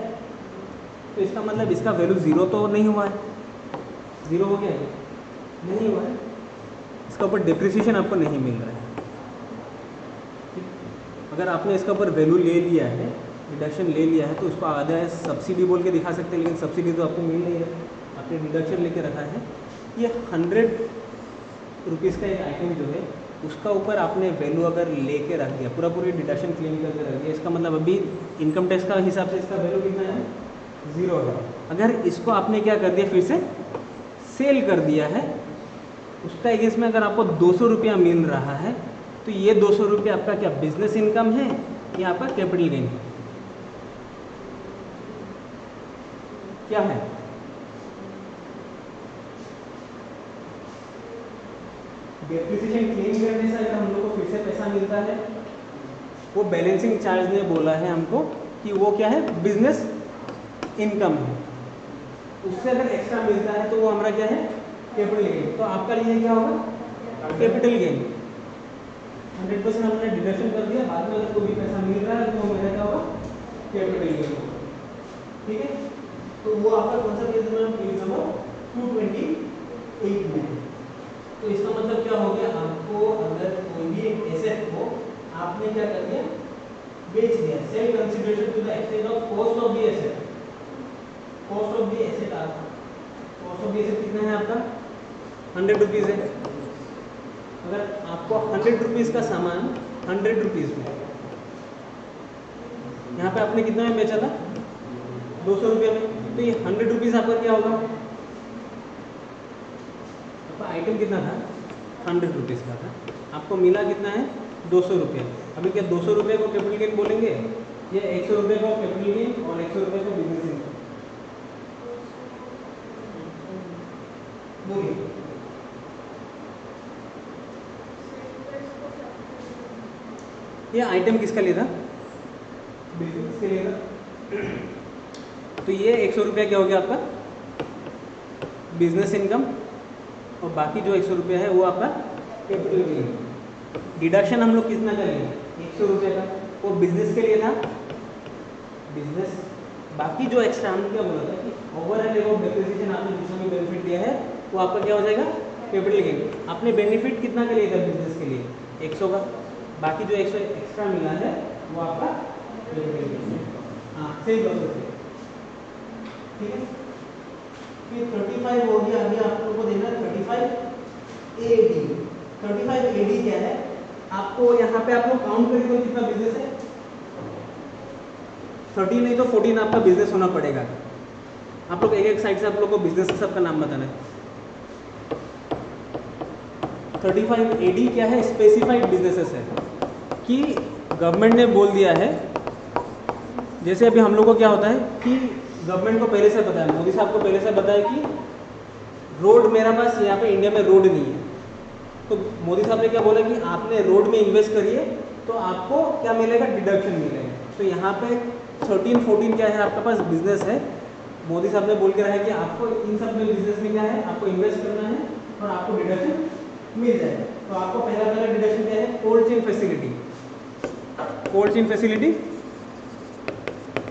तो इसका मतलब इसका वैल्यू ज़ीरो तो नहीं हुआ है, ज़ीरो हो गया है, नहीं हुआ है, इसका ऊपर डिप्रिसिएशन आपको नहीं मिल रहा है। अगर आपने इसका ऊपर वैल्यू ले लिया है, डिडक्शन ले लिया है, तो उसको आधा सब्सिडी बोल के दिखा सकते हैं, लेकिन सब्सिडी तो आपको मिल नहीं है, आपने डिडक्शन लेके रखा है। ये 100 रुपीज़ का एक आइटम जो है उसका ऊपर आपने वैल्यू अगर लेके रख दिया, पूरा पूरी डिडक्शन क्लेम करके रख दिया, इसका मतलब अभी इनकम टैक्स का हिसाब से इसका वैल्यू कितना है, ज़ीरो है। अगर इसको आपने क्या कर दिया, फिर से सेल कर दिया है, उसका अगेंस्ट में अगर आपको 200 रुपया मिल रहा है, तो ये 200 रुपया आपका क्या बिजनेस इनकम है या आपका कैपिटल गेन है? क्या है? डेप्रिसिएशन क्लेम करने से अगर हम लोग को फिर से पैसा मिलता है, वो बैलेंसिंग चार्ज ने बोला है हमको कि वो क्या है, बिजनेस इनकम है। उससे अगर एक्स्ट्रा मिलता है तो वो हमारा क्या है, कैपिटल गेन। तो आपका लिए क्या होगा, कैपिटल गेन। 100% हमने डिडक्शन कर दिया, बाद में अगर कोई भी पैसा मिल रहा है तो मेरा क्या होगा, कैपिटल गेन होगा। ठीक है, तो वो आपका कौन सा पेज में, पेज नंबर 228 में। तो इसका मतलब क्या हो गया, आपको अगर कोई भी एक एसेट को आपने क्या कर दिया, बेच दिया, sale consideration to the extent of cost of the asset. Cost of the asset आपका, कॉस्ट ऑफ द एसेट कितना है आपका, 100 रुपीज़ है। अगर आपको 100 रुपीज़ का सामान 100 रुपीज़ में, यहाँ पे आपने कितना में बेचा था, 200 रुपये में, तो ये 100 रुपीज़ आपका क्या होगा, आपका आइटम कितना था, 100 रुपीज़ का था, आपको मिला कितना है, 200 रुपये। अभी क्या 200 रुपये को कैपिटल गेन बोलेंगे, ये 100 रुपये को कैपिटल गेन और 100 रुपये को बिजनेस इनकम बोलिए। ये आइटम किसका लिए था, बिजनेस के लिए था। तो ये 100 रुपया क्या हो गया आपका बिजनेस इनकम, और बाकी जो 100 रुपया है वो आपका कैपिटल गेन। डिडक्शन हम लोग कितना का लिए, 100 रुपये का, वो बिजनेस के लिए था, बिजनेस। बाकी जो एक्स्ट्रा हमने क्या बोला था कि ओवर एंड अबव डेप्रिसिएशन आपने जिसमें भी बेनिफिट दिया है वो आपका क्या हो जाएगा, कैपिटल गेन। आपने बेनिफिट कितना का लिया था बिजनेस के लिए, 100 का, बाकी जो 100 एक्स्ट्रा मिला है वो आपका कैपिटल गेन। हाँ, सही प्रोसेस है। ठीक है, फिर 35 हो गया। अभी आप लोगों को देना 35 AD। 35 AD क्या है, आपको यहाँ पे आप लोग काउंट करें तो कितना बिजनेस है, 30 नहीं तो 14 आपका बिजनेस होना पड़ेगा। आप लोग एक एक साइड से आप लोग को बिजनेस सबका नाम बताना है। 35 AD क्या है, स्पेसिफाइड बिजनेसेस है, कि गवर्नमेंट ने बोल दिया है। जैसे अभी हम लोग को क्या होता है कि गवर्नमेंट को पहले से पता है, मोदी साहब को पहले से पता है कि रोड मेरा पास यहाँ पे इंडिया में रोड नहीं है, तो मोदी साहब ने क्या बोला कि आपने रोड में इन्वेस्ट करिए तो आपको क्या मिलेगा, डिडक्शन मिलेगा। तो यहाँ पे 13-14 क्या है आपके पास बिजनेस है, मोदी साहब ने बोल के रहा है कि आपको इन सब में बिजनेस में क्या है, आपको इन्वेस्ट करना है और आपको डिडक्शन मिल जाएगा। तो आपको पहला डिडक्शन क्या है, cold chain facility. Cold chain facility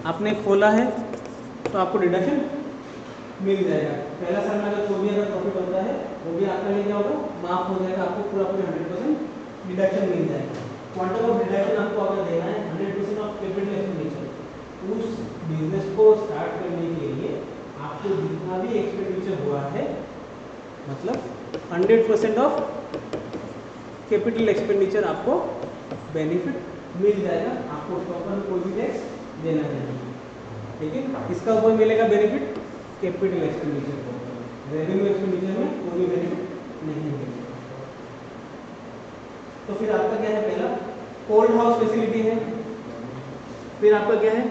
आपने खोला है तो आपको डिडक्शन मिल जाएगा। पहला साल में अगर कोई भी अगर प्रॉफिट होता है वो भी आपका लिए क्या होगा, माफ हो जाएगा, आपको पूरा 100% डिडक्शन मिल जाएगा। क्वांटम ऑफ डिडक्शन आपको अगर देना है 100% ऑफ कैपिटल एक्सपेंडिचर, उस बिजनेस को स्टार्ट करने के लिए आपको जितना भी एक्सपेंडिचर हुआ है, मतलब 100% ऑफ कैपिटल एक्सपेंडिचर आपको बेनिफिट मिल जाएगा। आपको उसके ऊपर कोई भी टैक्स देना नहीं। ठीक है, इसका ऊपर मिलेगा बेनिफिट कैपिटल एक्सपेंडिचर को, रेवेन्यू एक्सपेंडिचर में कोई भी बेनिफिट नहीं मिलेगा। तो फिर आपका क्या है, पहला कोल्ड हाउस फैसिलिटी है, फिर आपका क्या है,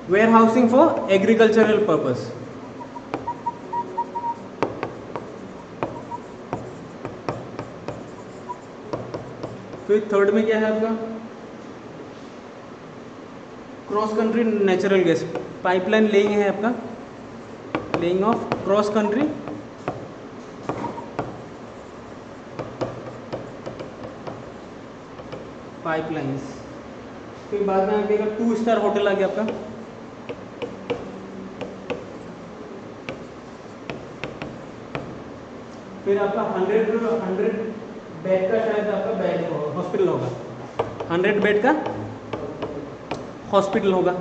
warehousing for agricultural purpose. फिर थर्ड में क्या है आपका, cross country natural gas pipeline laying है आपका, laying of cross country pipelines. फिर बाद में आगे 2 स्टार होटल आ गया आपका, फिर आपका 100 बेड का शायद आपका बेड हॉस्पिटल होगा, 100 बेड का हॉस्पिटल होगा।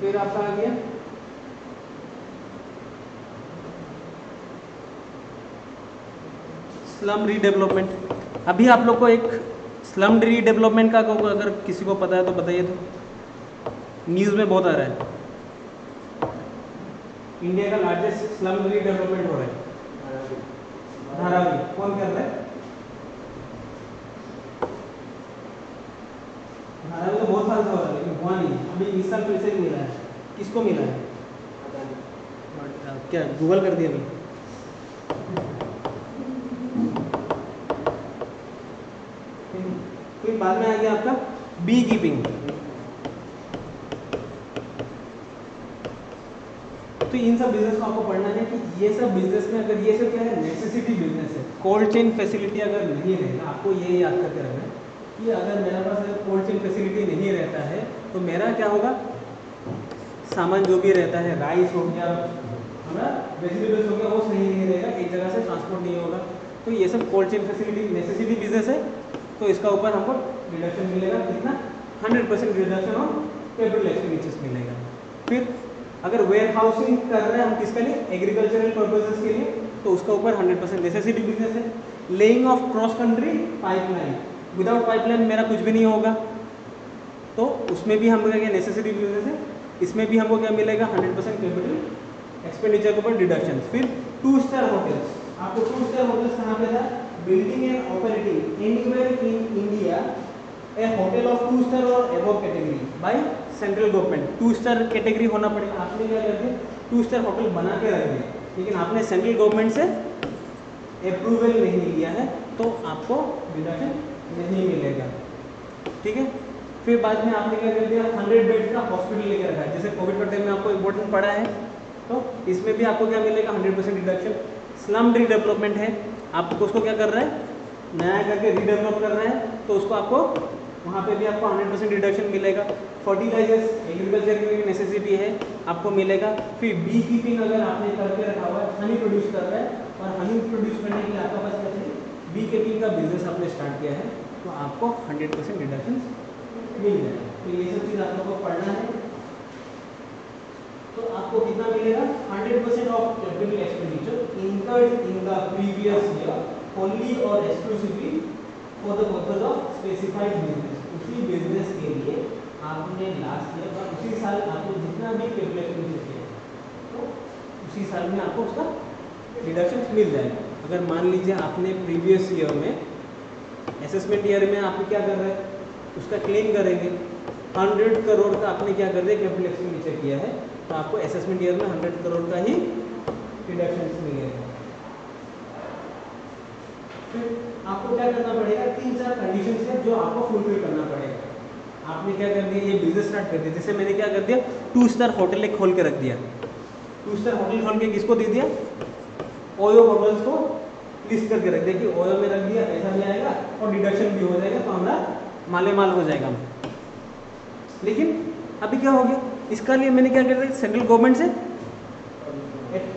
फिर आपका आ गया स्लम रीडेवलपमेंट। अभी आप लोग को एक स्लम रीडेवलपमेंट का अगर किसी को पता है तो बताइए, तो न्यूज़ में बहुत आ रहा है। इंडिया का लार्जेस्ट स्लम रीडेवलपमेंट हो रहा है धारावी। कौन कर रहा है? धारावी तो बहुत साल से हो रहा है लेकिन हुआ नहीं, अभी इस साल फिर से मिला है। किसको मिला है? क्या गूगल कर दिया अभी? फिर बाद में आ गया आपका बी कीपिंग। तो इन सब बिजनेस को आपको पढ़ना है कि ये सब बिजनेस में अगर ये सब क्या है, नेसेसिटी बिजनेस है। कोल्ड चेन फैसिलिटी अगर नहीं रहेगा, आपको ये याद करके रखना है कि अगर मेरे पास अगर कोल्ड चेन फैसिलिटी नहीं रहता है तो मेरा क्या होगा, सामान जो भी रहता है, राइस हो गया, हमारा वेजिटेबल्स हो गया, वो सही नहीं रहेगा, एक जगह से ट्रांसपोर्ट नहीं होगा। तो ये सब cold chain facility necessity business है, तो इसका ऊपर हमको रिडक्शन मिलेगा। कितना? 100% रिडक्शन ऑन कैपिटल एक्सपेंडिचर्स मिलेगा। फिर अगर वेयर हाउसिंग कर रहे हैं हम किसके लिए? एग्रीकल्चरल पर्पजेस के लिए, तो उसका ऊपर 100% नेसेसिटी बिजनेस है। Laying of cross country pipeline, without pipeline मेरा कुछ भी नहीं होगा, तो उसमें भी हम क्या नेसेसिटी बिजनेस है। इसमें भी हमको क्या मिलेगा? 100% कैपिटल एक्सपेंडिचर के ऊपर डिडक्शन। फिर 2 स्टार होटल्स, आपको 2 स्टार होटल्स कहाँ पे था? Building and operating anywhere in India a hotel of 2 star और above category by central government. 2 star category होना पड़ेगा। आपने क्या कर दिया? 2 स्टार होटल बना के रख दिया, लेकिन आपने सेंट्रल गवर्नमेंट से अप्रूवल नहीं लिया है, तो आपको डिडक्शन नहीं मिलेगा। ठीक है। फिर बाद में आपने क्या कर दिया? 100 बेड का हॉस्पिटल लेकर रखा है। जैसे कोविड का टाइम में आपको इम्पोर्टेंट पड़ा है, तो इसमें भी आपको क्या मिलेगा? 100% रिडक्शन। स्लम रीडेवलपमेंट है, आपको उसको क्या कर रहा है? नया करके रीडेवलप कर रहा है, तो उसको आपको वहाँ पे भी आपको 100% रिडक्शन मिलेगा। फर्टिलाइजर्स एग्रीकल्चर की भी नेसेसिटी है, आपको मिलेगा। फिर बी कीपिंग अगर आपने करके रखा हुआ है, हनी प्रोड्यूस कर रहा है, और हनी प्रोड्यूस करने के लिए आपका पास क्या चाहिए? बी कीपिंग का बिजनेस आपने स्टार्ट किया है, तो आपको 100% रिडक्शन मिल जाएगा। तो ये सब चीज़ आप लोगों को पढ़ना है। तो आपको कितना मिलेगा? 100% of capital expenditure incurred in the previous year only और exclusively for the purpose of specified business. उसी बिजनेस के लिए आपने लास्ट ईयर और उसी साल आपको जितना भी कैपिटल एक्सपेंडिचर किया, तो उसी साल में आपको उसका रिडक्शन मिल जाएगा। अगर मान लीजिए आपने प्रीवियस ईयर में, असेसमेंट ईयर में आप क्या कर रहे हैं? उसका क्लेम करेंगे। 100 करोड़ का आपने क्या कर दिया? कैपिटल एक्सपेंडिचर किया है, तो आपको असेसमेंट ईयर में 100 करोड़ का ही रिडक्शन मिलेगा। फिर आपको क्या करना पड़ेगा? 3-4 कंडीशंस है जो आपको फुलफिल करना पड़ेगा। आपने क्या कर दिया? ये बिजनेस स्टार्ट कर दिया। जैसे मैंने क्या कर दिया? 2 स्टार होटल एक खोल के रख दिया। 2 स्टार होटल खोल के किसको दे दिया? ओयो होटल्स को लिस्ट करके रख दिया कि ओयो में रख दिया, पैसा भी आएगा और डिडक्शन भी हो जाएगा, तो हमारा माले माल हो जाएगा। लेकिन अभी क्या हो गया? इसका लिए मैंने क्या कर दिया? सेंट्रल गवर्नमेंट से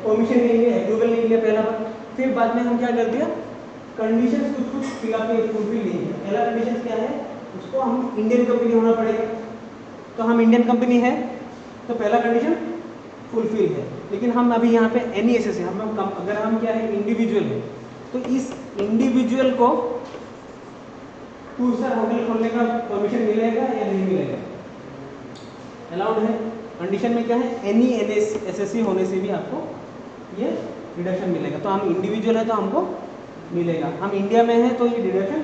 परमिशन नहीं लिया, अप्रूवल नहीं लिया पहला बार। फिर बाद में हम क्या कर दिया? कंडीशंस कुछ फिलअप फुलफिल नहीं किया। पहला कंडीशन क्या है? उसको हम इंडियन कंपनी होना पड़ेगा, तो हम इंडियन कंपनी है, तो पहला कंडीशन फुलफिल है। लेकिन हम अभी यहाँ पे NESS है, अगर हम क्या है? इंडिविजुअल है, तो इस इंडिविजुअल को 2 स्टार होटल खोलने का परमिशन मिलेगा या नहीं मिलेगा? अलाउड है। कंडीशन में क्या है? NESS होने से भी आपको ये रिडक्शन मिलेगा। तो हम इंडिविजुअल है तो हमको मिलेगा, हम इंडिया में है तो ये डिडक्शन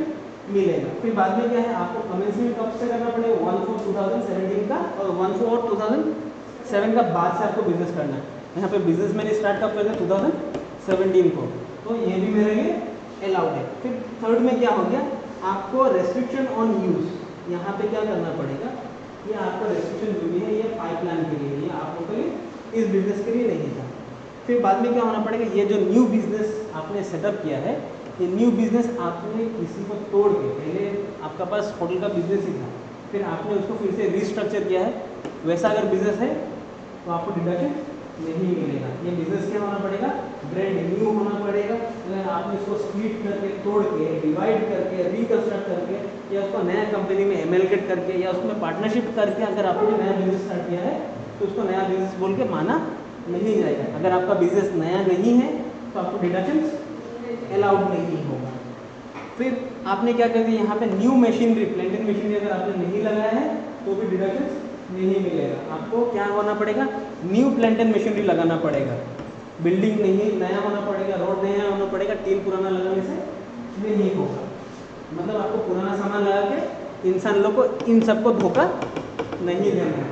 मिलेगा। फिर बाद में क्या है? आपको कमेंसमेंट कब से करना पड़ेगा? 1/4/2017 का, और 1/4/2007 का बाद से आपको बिजनेस करना है। यहाँ पे बिजनेस मैंने स्टार्ट कब किया था? 2017 को, तो ये भी मेरे लिए अलाउड है। फिर थर्ड में क्या हो गया? आपको रेस्ट्रिक्शन ऑन यूज, यहाँ पे क्या करना पड़ेगा? ये आपका रेस्ट्रिक्शन जो भी है ये पाइपलाइन के लिए, ये आप लोगों के लिए, इस बिजनेस के लिए नहीं था। फिर बाद में क्या होना पड़ेगा? ये जो न्यू बिजनेस आपने सेटअप किया है, ये न्यू बिजनेस आपने किसी को तोड़ के, पहले आपका पास होटल का बिजनेस ही था, फिर आपने उसको फिर से रिस्ट्रक्चर किया है, वैसा अगर बिजनेस है तो आपको डिडक्शन नहीं मिलेगा। ये बिजनेस क्या होना पड़ेगा, ब्रांड न्यू होना पड़ेगा। अगर आपने इसको स्प्लिट करके, तोड़ के, डिवाइड करके, रिकंस्ट्रक्ट करके, या उसको नया कंपनी में एमेलगेट करके, या उसमें पार्टनरशिप करके अगर आपने नया बिजनेस स्टार्ट किया है तो उसको नया बिजनेस बोल के माना नहीं जाएगा। अगर आपका बिजनेस नया नहीं है तो आपको डिडक्शन अलाउड नहीं होगा। फिर आपने क्या कर दिया, यहाँ पे new machinery, plant and machinery अगर आपने नहीं लगाया है तो भी डिडक्शन नहीं मिलेगा। आपको क्या होना पड़ेगा, न्यू प्लांट एंड मशीनरी लगाना पड़ेगा। बिल्डिंग नहीं नया होना पड़ेगा, रोड नया होना पड़ेगा, टीन पुराना लगाने से नहीं होगा। मतलब आपको पुराना सामान लगा के इंसान लोग को इन सबको धोखा नहीं देना है।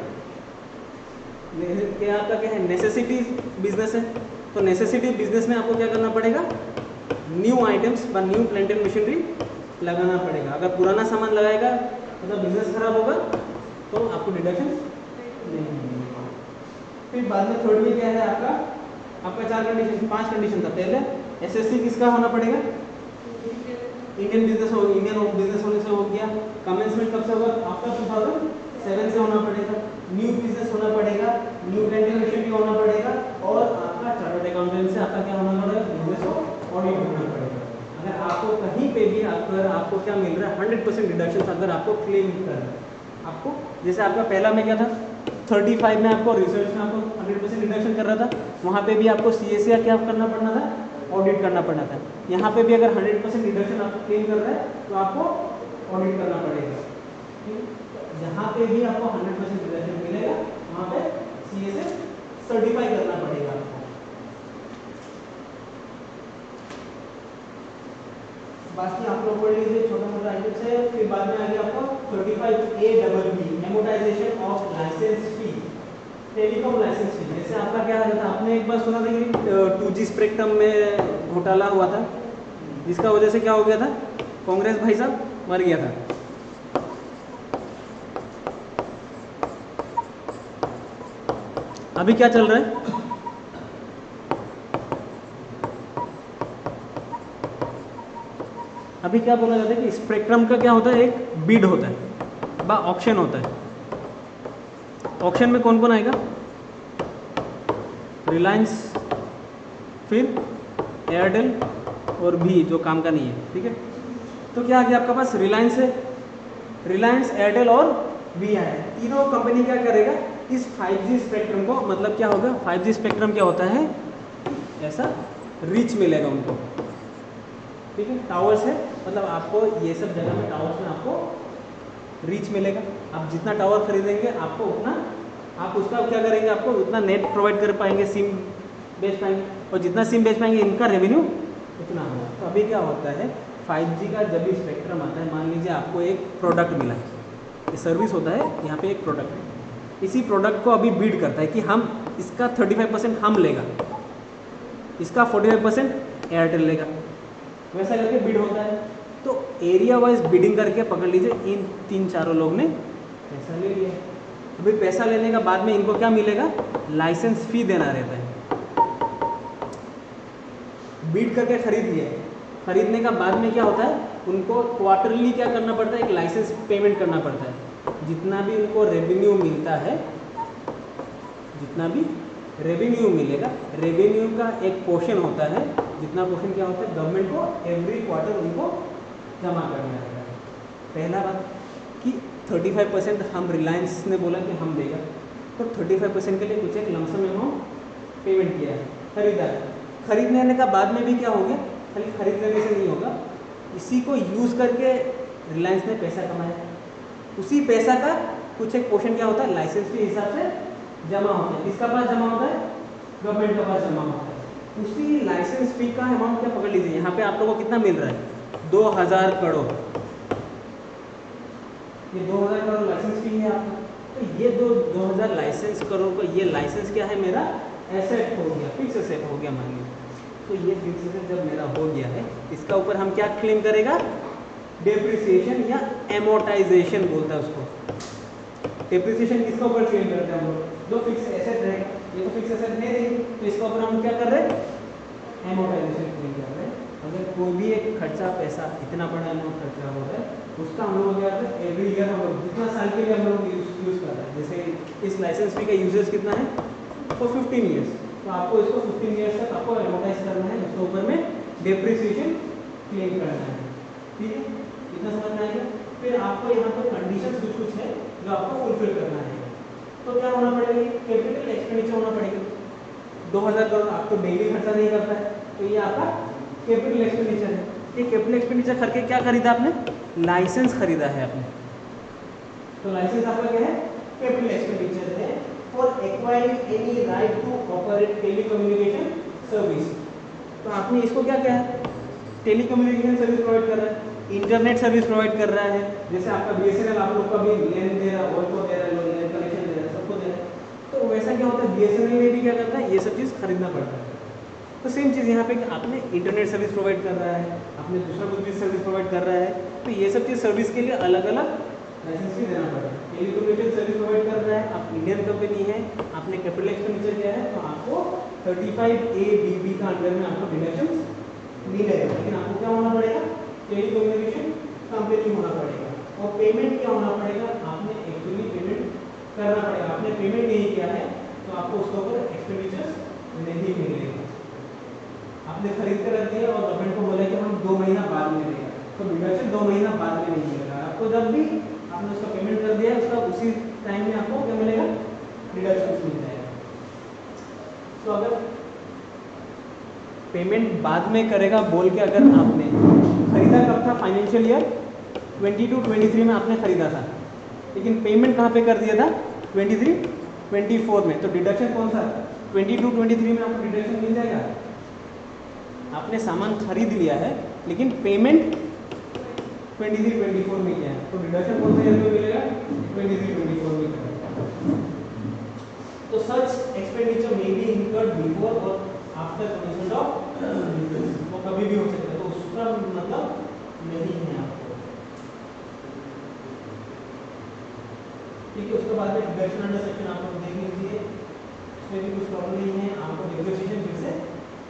क्या आपका क्या है, नेसेसिटी बिजनेस है, तो नेसेसिटी बिजनेस में आपको क्या करना पड़ेगा, न्यू आइटम्स व न्यू प्लांट एंड मशीनरी लगाना पड़ेगा। अगर पुराना सामान लगाएगा मतलब बिजनेस खराब होगा तो आपको डिडक्शन नहीं मिलेगा। फिर बाद में थर्ड में क्या है आपका 4 कंडीशन, 5 कंडीशन था। पहले एसएससी किसका होना पड़ेगा, इंडियन बिजनेस होने से हो गया। कमेंसमेंट कब से होगा, आपका 2007 से होना पड़ेगा। न्यू बिजनेस होना पड़ेगा, न्यू प्लांट एंड मशीनरी होना पड़ेगा, और आपका चार्टर्ड अकाउंटेंट से आपका क्या होना पड़ेगा, बिजनेस को ऑडिट होना पड़ेगा। अगर आपको कहीं पे भी आपको क्या मिल रहा है, 100% डिडक्शन अगर आपको क्लेम कर रहा है, आपको जैसे आपका पहला में क्या था, 35 में आपको रिसर्च में आपको 100% डिडक्शन कर रहा था, वहाँ पे भी आपको CSA क्या करना पड़ना था, ऑडिट करना पड़ना था। यहाँ पे भी अगर 100% डिडक्शन आपको क्लेम कर रहा है तो आपको ऑडिट करना पड़ेगा। जहाँ पे भी आपको 100% डिडक्शन मिलेगा वहाँ पे CSA सर्टिफाई करना पड़ेगा आपको। बाकी आप लोग पढ़ लीजिए, छोटा मोटा आइटम्स है। फिर बाद में आगे आपको 35A amortisation of licence fee, telecom licence fee. जैसे आपका क्या था, आपने एक बार सुना था कि 2G स्पेक्ट्रम में घोटाला हुआ था, जिसका वजह से क्या हो गया था, कांग्रेस भाई साहब मर गया था। अभी क्या चल रहा है, अभी क्या बोला जाता है कि स्पेक्ट्रम का क्या होता है, एक बिड होता है बा ऑक्शन होता है। ऑक्शन में कौन कौन आएगा, रिलायंस, फिर एयरटेल और भी जो काम का नहीं है, ठीक है। तो क्या आ गया आपका पास, रिलायंस है, रिलायंस, एयरटेल और वी आया है। तीनों कंपनी क्या करेगा, इस 5G स्पेक्ट्रम को, मतलब क्या होगा, 5G स्पेक्ट्रम क्या होता है, ऐसा रीच मिलेगा उनको, ठीक है। टावर्स है, मतलब आपको ये सब जगह में टावर्स में आपको रीच मिलेगा। आप जितना टावर खरीदेंगे आपको उतना, आप उसका क्या करेंगे, आपको उतना नेट प्रोवाइड कर पाएंगे, सिम बेच पाएंगे, और जितना सिम बेच पाएंगे इनका रेवेन्यू उतना होगा। तो अभी क्या होता है, 5G का जब भी स्पेक्ट्रम आता है, मान लीजिए आपको एक प्रोडक्ट मिला है, ये सर्विस होता है, यहाँ पे एक प्रोडक्ट है, इसी प्रोडक्ट को अभी बीड करता है कि हम इसका 35% हम लेगा, इसका 45% एयरटेल लेगा, वैसा करके बिड होता है। तो एरिया वाइज बिडिंग करके पकड़ लीजिए इन 3-4 लोग ने पैसा ले लिया। अभी पैसा लेने का बाद में इनको क्या मिलेगा, लाइसेंस फी देना रहता है। बिड करके खरीद लिया, खरीदने का बाद में क्या होता है, उनको क्वार्टरली क्या करना पड़ता है, एक लाइसेंस पेमेंट करना पड़ता है। जितना भी उनको रेवेन्यू मिलता है, जितना भी रेवेन्यू मिलेगा, रेवेन्यू का एक पोर्शन होता है, जितना पोर्शन क्या होता है, गवर्नमेंट को एवरी क्वार्टर उनको जमा करना रहता है। पहला बात कि 35% हम, रिलायंस ने बोला कि हम देगा, तो 35% के लिए कुछ एक लमसम अमाउंट पेमेंट किया है, खरीदा है। खरीदने का बाद में भी क्या हो गया, खाली खरीद लेने से नहीं होगा, इसी को यूज़ करके रिलायंस ने पैसा कमाया, उसी पैसा का कुछ एक पोर्शन क्या होता है, लाइसेंस के हिसाब से जमा होता है। किसका पास जमा होता है, गवर्नमेंट का पास जमा होता है। उसी लाइसेंस फी का अमाउंट क्या पकड़ लीजिए, यहाँ पे आप लोगों को कितना मिल रहा है, 2000 करोड़। ये 2000 करोड़ लाइसेंस फी है आपका। तो ये 2000 लाइसेंस करोड़ का, ये लाइसेंस क्या है, मेरा एसेट हो गया, फिक्स एसेट हो गया मान लीजिए। तो ये फिक्स एसेट जब मेरा हो गया है, इसका ऊपर हम क्या क्लेम करेगा, डेप्रिसिएशन या एमोटाइजेशन बोलता है उसको। डेप्रिसिएशन किसका ऊपर क्लेम करते हैं हम लोग, जो फिक्स एसेट रहेगा, ये तो फिक्स एसेट है नहीं, तो इसका ऊपर हम क्या कर रहे हैं, एमोटाइजेशन क्लेम कर रहे हैं। अगर कोई भी एक खर्चा, पैसा इतना बड़ा अमाउंट खर्चा हो रहा है, उसका हम लोग क्या करते हैं, एवरी ईयर हम लोग जितना साल के लिए हम लोग यूज़ कर रहे हैं। जैसे इस लाइसेंस फी का यूजेस कितना है, फॉर 15 ईयर्स। तो आपको इसको 15 ईयर्स तक आपको एडवर्टाइज करना है, उसके ऊपर में डेप्रिसिएशन क्लेम करना है। ठीक है, इतना समझ में आएगा। फिर आपको यहाँ पर कंडीशन कुछ कुछ है जो आपको फुलफिल करना है। तो क्या होना पड़ेगा, कैपिटल एक्सपेंडिचर होना पड़ेगा। 2000 करोड़ आप तो डेली खर्चा नहीं करता है, तो ये आपका कैपिटल एक्सपेंडिचर है। ये कैपिटल एक्सपेंडिचर करके क्या खरीदा आपने, लाइसेंस खरीदा है आपने। तो लाइसेंस आपका क्या है, कैपिटल एक्सपेंडिचर है for acquiring any right to operate telecommunication service. तो आपने इसको क्या कहा है, टेलीकम्युनिकेशन सर्विस प्रोवाइड कर रहा है, इंटरनेट सर्विस प्रोवाइड कर रहा है। जैसे आपका बीएसएनएल आप लोग का भी लैंड दे रहा है, ऑल को दे रहा है, लैंड कनेक्शन दे रहा है, सबको दे रहा है। तो वैसा क्या होता है, बीएसएनएल में भी क्या करता है, ये सब चीज़ खरीदना पड़ता है। तो सेम चीज़ यहाँ पे कि आपने इंटरनेट सर्विस प्रोवाइड कर रहा है, आपने दूसरा कुछ भी सर्विस प्रोवाइड कर रहा है, तो ये सब चीज़ सर्विस के लिए अलग अलग लाइसेंस भी देना पड़ेगा। टेलीकम्युनिकेशन सर्विस प्रोवाइड कर रहा है, आप इंडियन कंपनी है, आपने कैपिटल एक्सपेंडिचर किया है, तो आपको 35A का अंडर में आपको डिडक्शन मिलेगा। लेकिन आपको क्या होना पड़ेगा, टेलीकम्युनिकेशन कंपनी होना पड़ेगा। और पेमेंट क्या होना पड़ेगा, आपने एक्चुअली पेमेंट करना पड़ेगा। आपने पेमेंट नहीं किया है तो आपको उसके ऊपर एक्सपेंडिचर्स नहीं मिलेगा। आपने खरीद कर रख दिया और गवर्नमेंट को बोला कि हम 2 महीना बाद में देगा, तो डिडक्शन 2 महीना बाद में नहीं मिलेगा आपको। जब भी आपने उसका पेमेंट कर दिया उसका उसी टाइम में आपको क्या मिलेगा, डिडक्शन मिल जाएगा। तो अगर पेमेंट बाद में करेगा बोल के अगर आपने खरीदा कब था, फाइनेंशियल ईयर 22-23 में आपने खरीदा था, लेकिन पेमेंट कहाँ पे कर दिया था, 23-24 में, तो डिडक्शन कौन सा, 22-23 में आपको डिडक्शन मिल जाएगा। आपने सामान खरीद लिया है लेकिन पेमेंट 23-24 में किया है, तो डिडक्शन कौन से ईयर में मिलेगा, 23-24 में मिलेगा। तो such expenditure may be incurred before और आफ्टर कमिटमेंट ऑफ बिजनेस, वो कभी भी हो सकता है, तो उसका मतलब नहीं है आपको। ठीक है, उसके बाद में डिडक्शन अंडर सेक्शन आप लोग देख लीजिए, उसमें भी कुछ प्रॉब्लम नहीं है, आपको डिप्रिसिएशन फिर से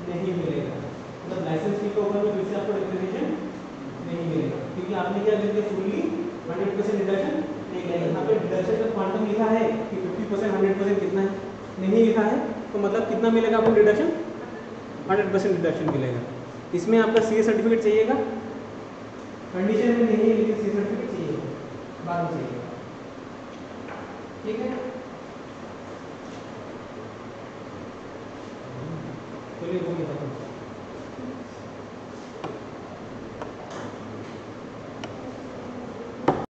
नहीं मिलेगा। मतलब लाइसेंस फी के ऊपर में फिर से आपको डिप्रिसिएशन नहीं मिलेगा, क्योंकि आपने क्या करके फुल्ली 100% डिडक्शन नहीं लिया। यहाँ पे डिडक्शन का क्वांटम लिखा है कि 50%, 100% कितना है, नहीं लिखा है, तो मतलब कितना मिलेगा आपको डिडक्शन, 100% डिडक्शन मिलेगा। इसमें आपका सीए सर्टिफिकेट चाहिएगा, कंडीशन में नहीं है लेकिन सीए सर्टिफिकेट चाहिए, बाद में चाहिए। ठीक है, चलिए हो गया।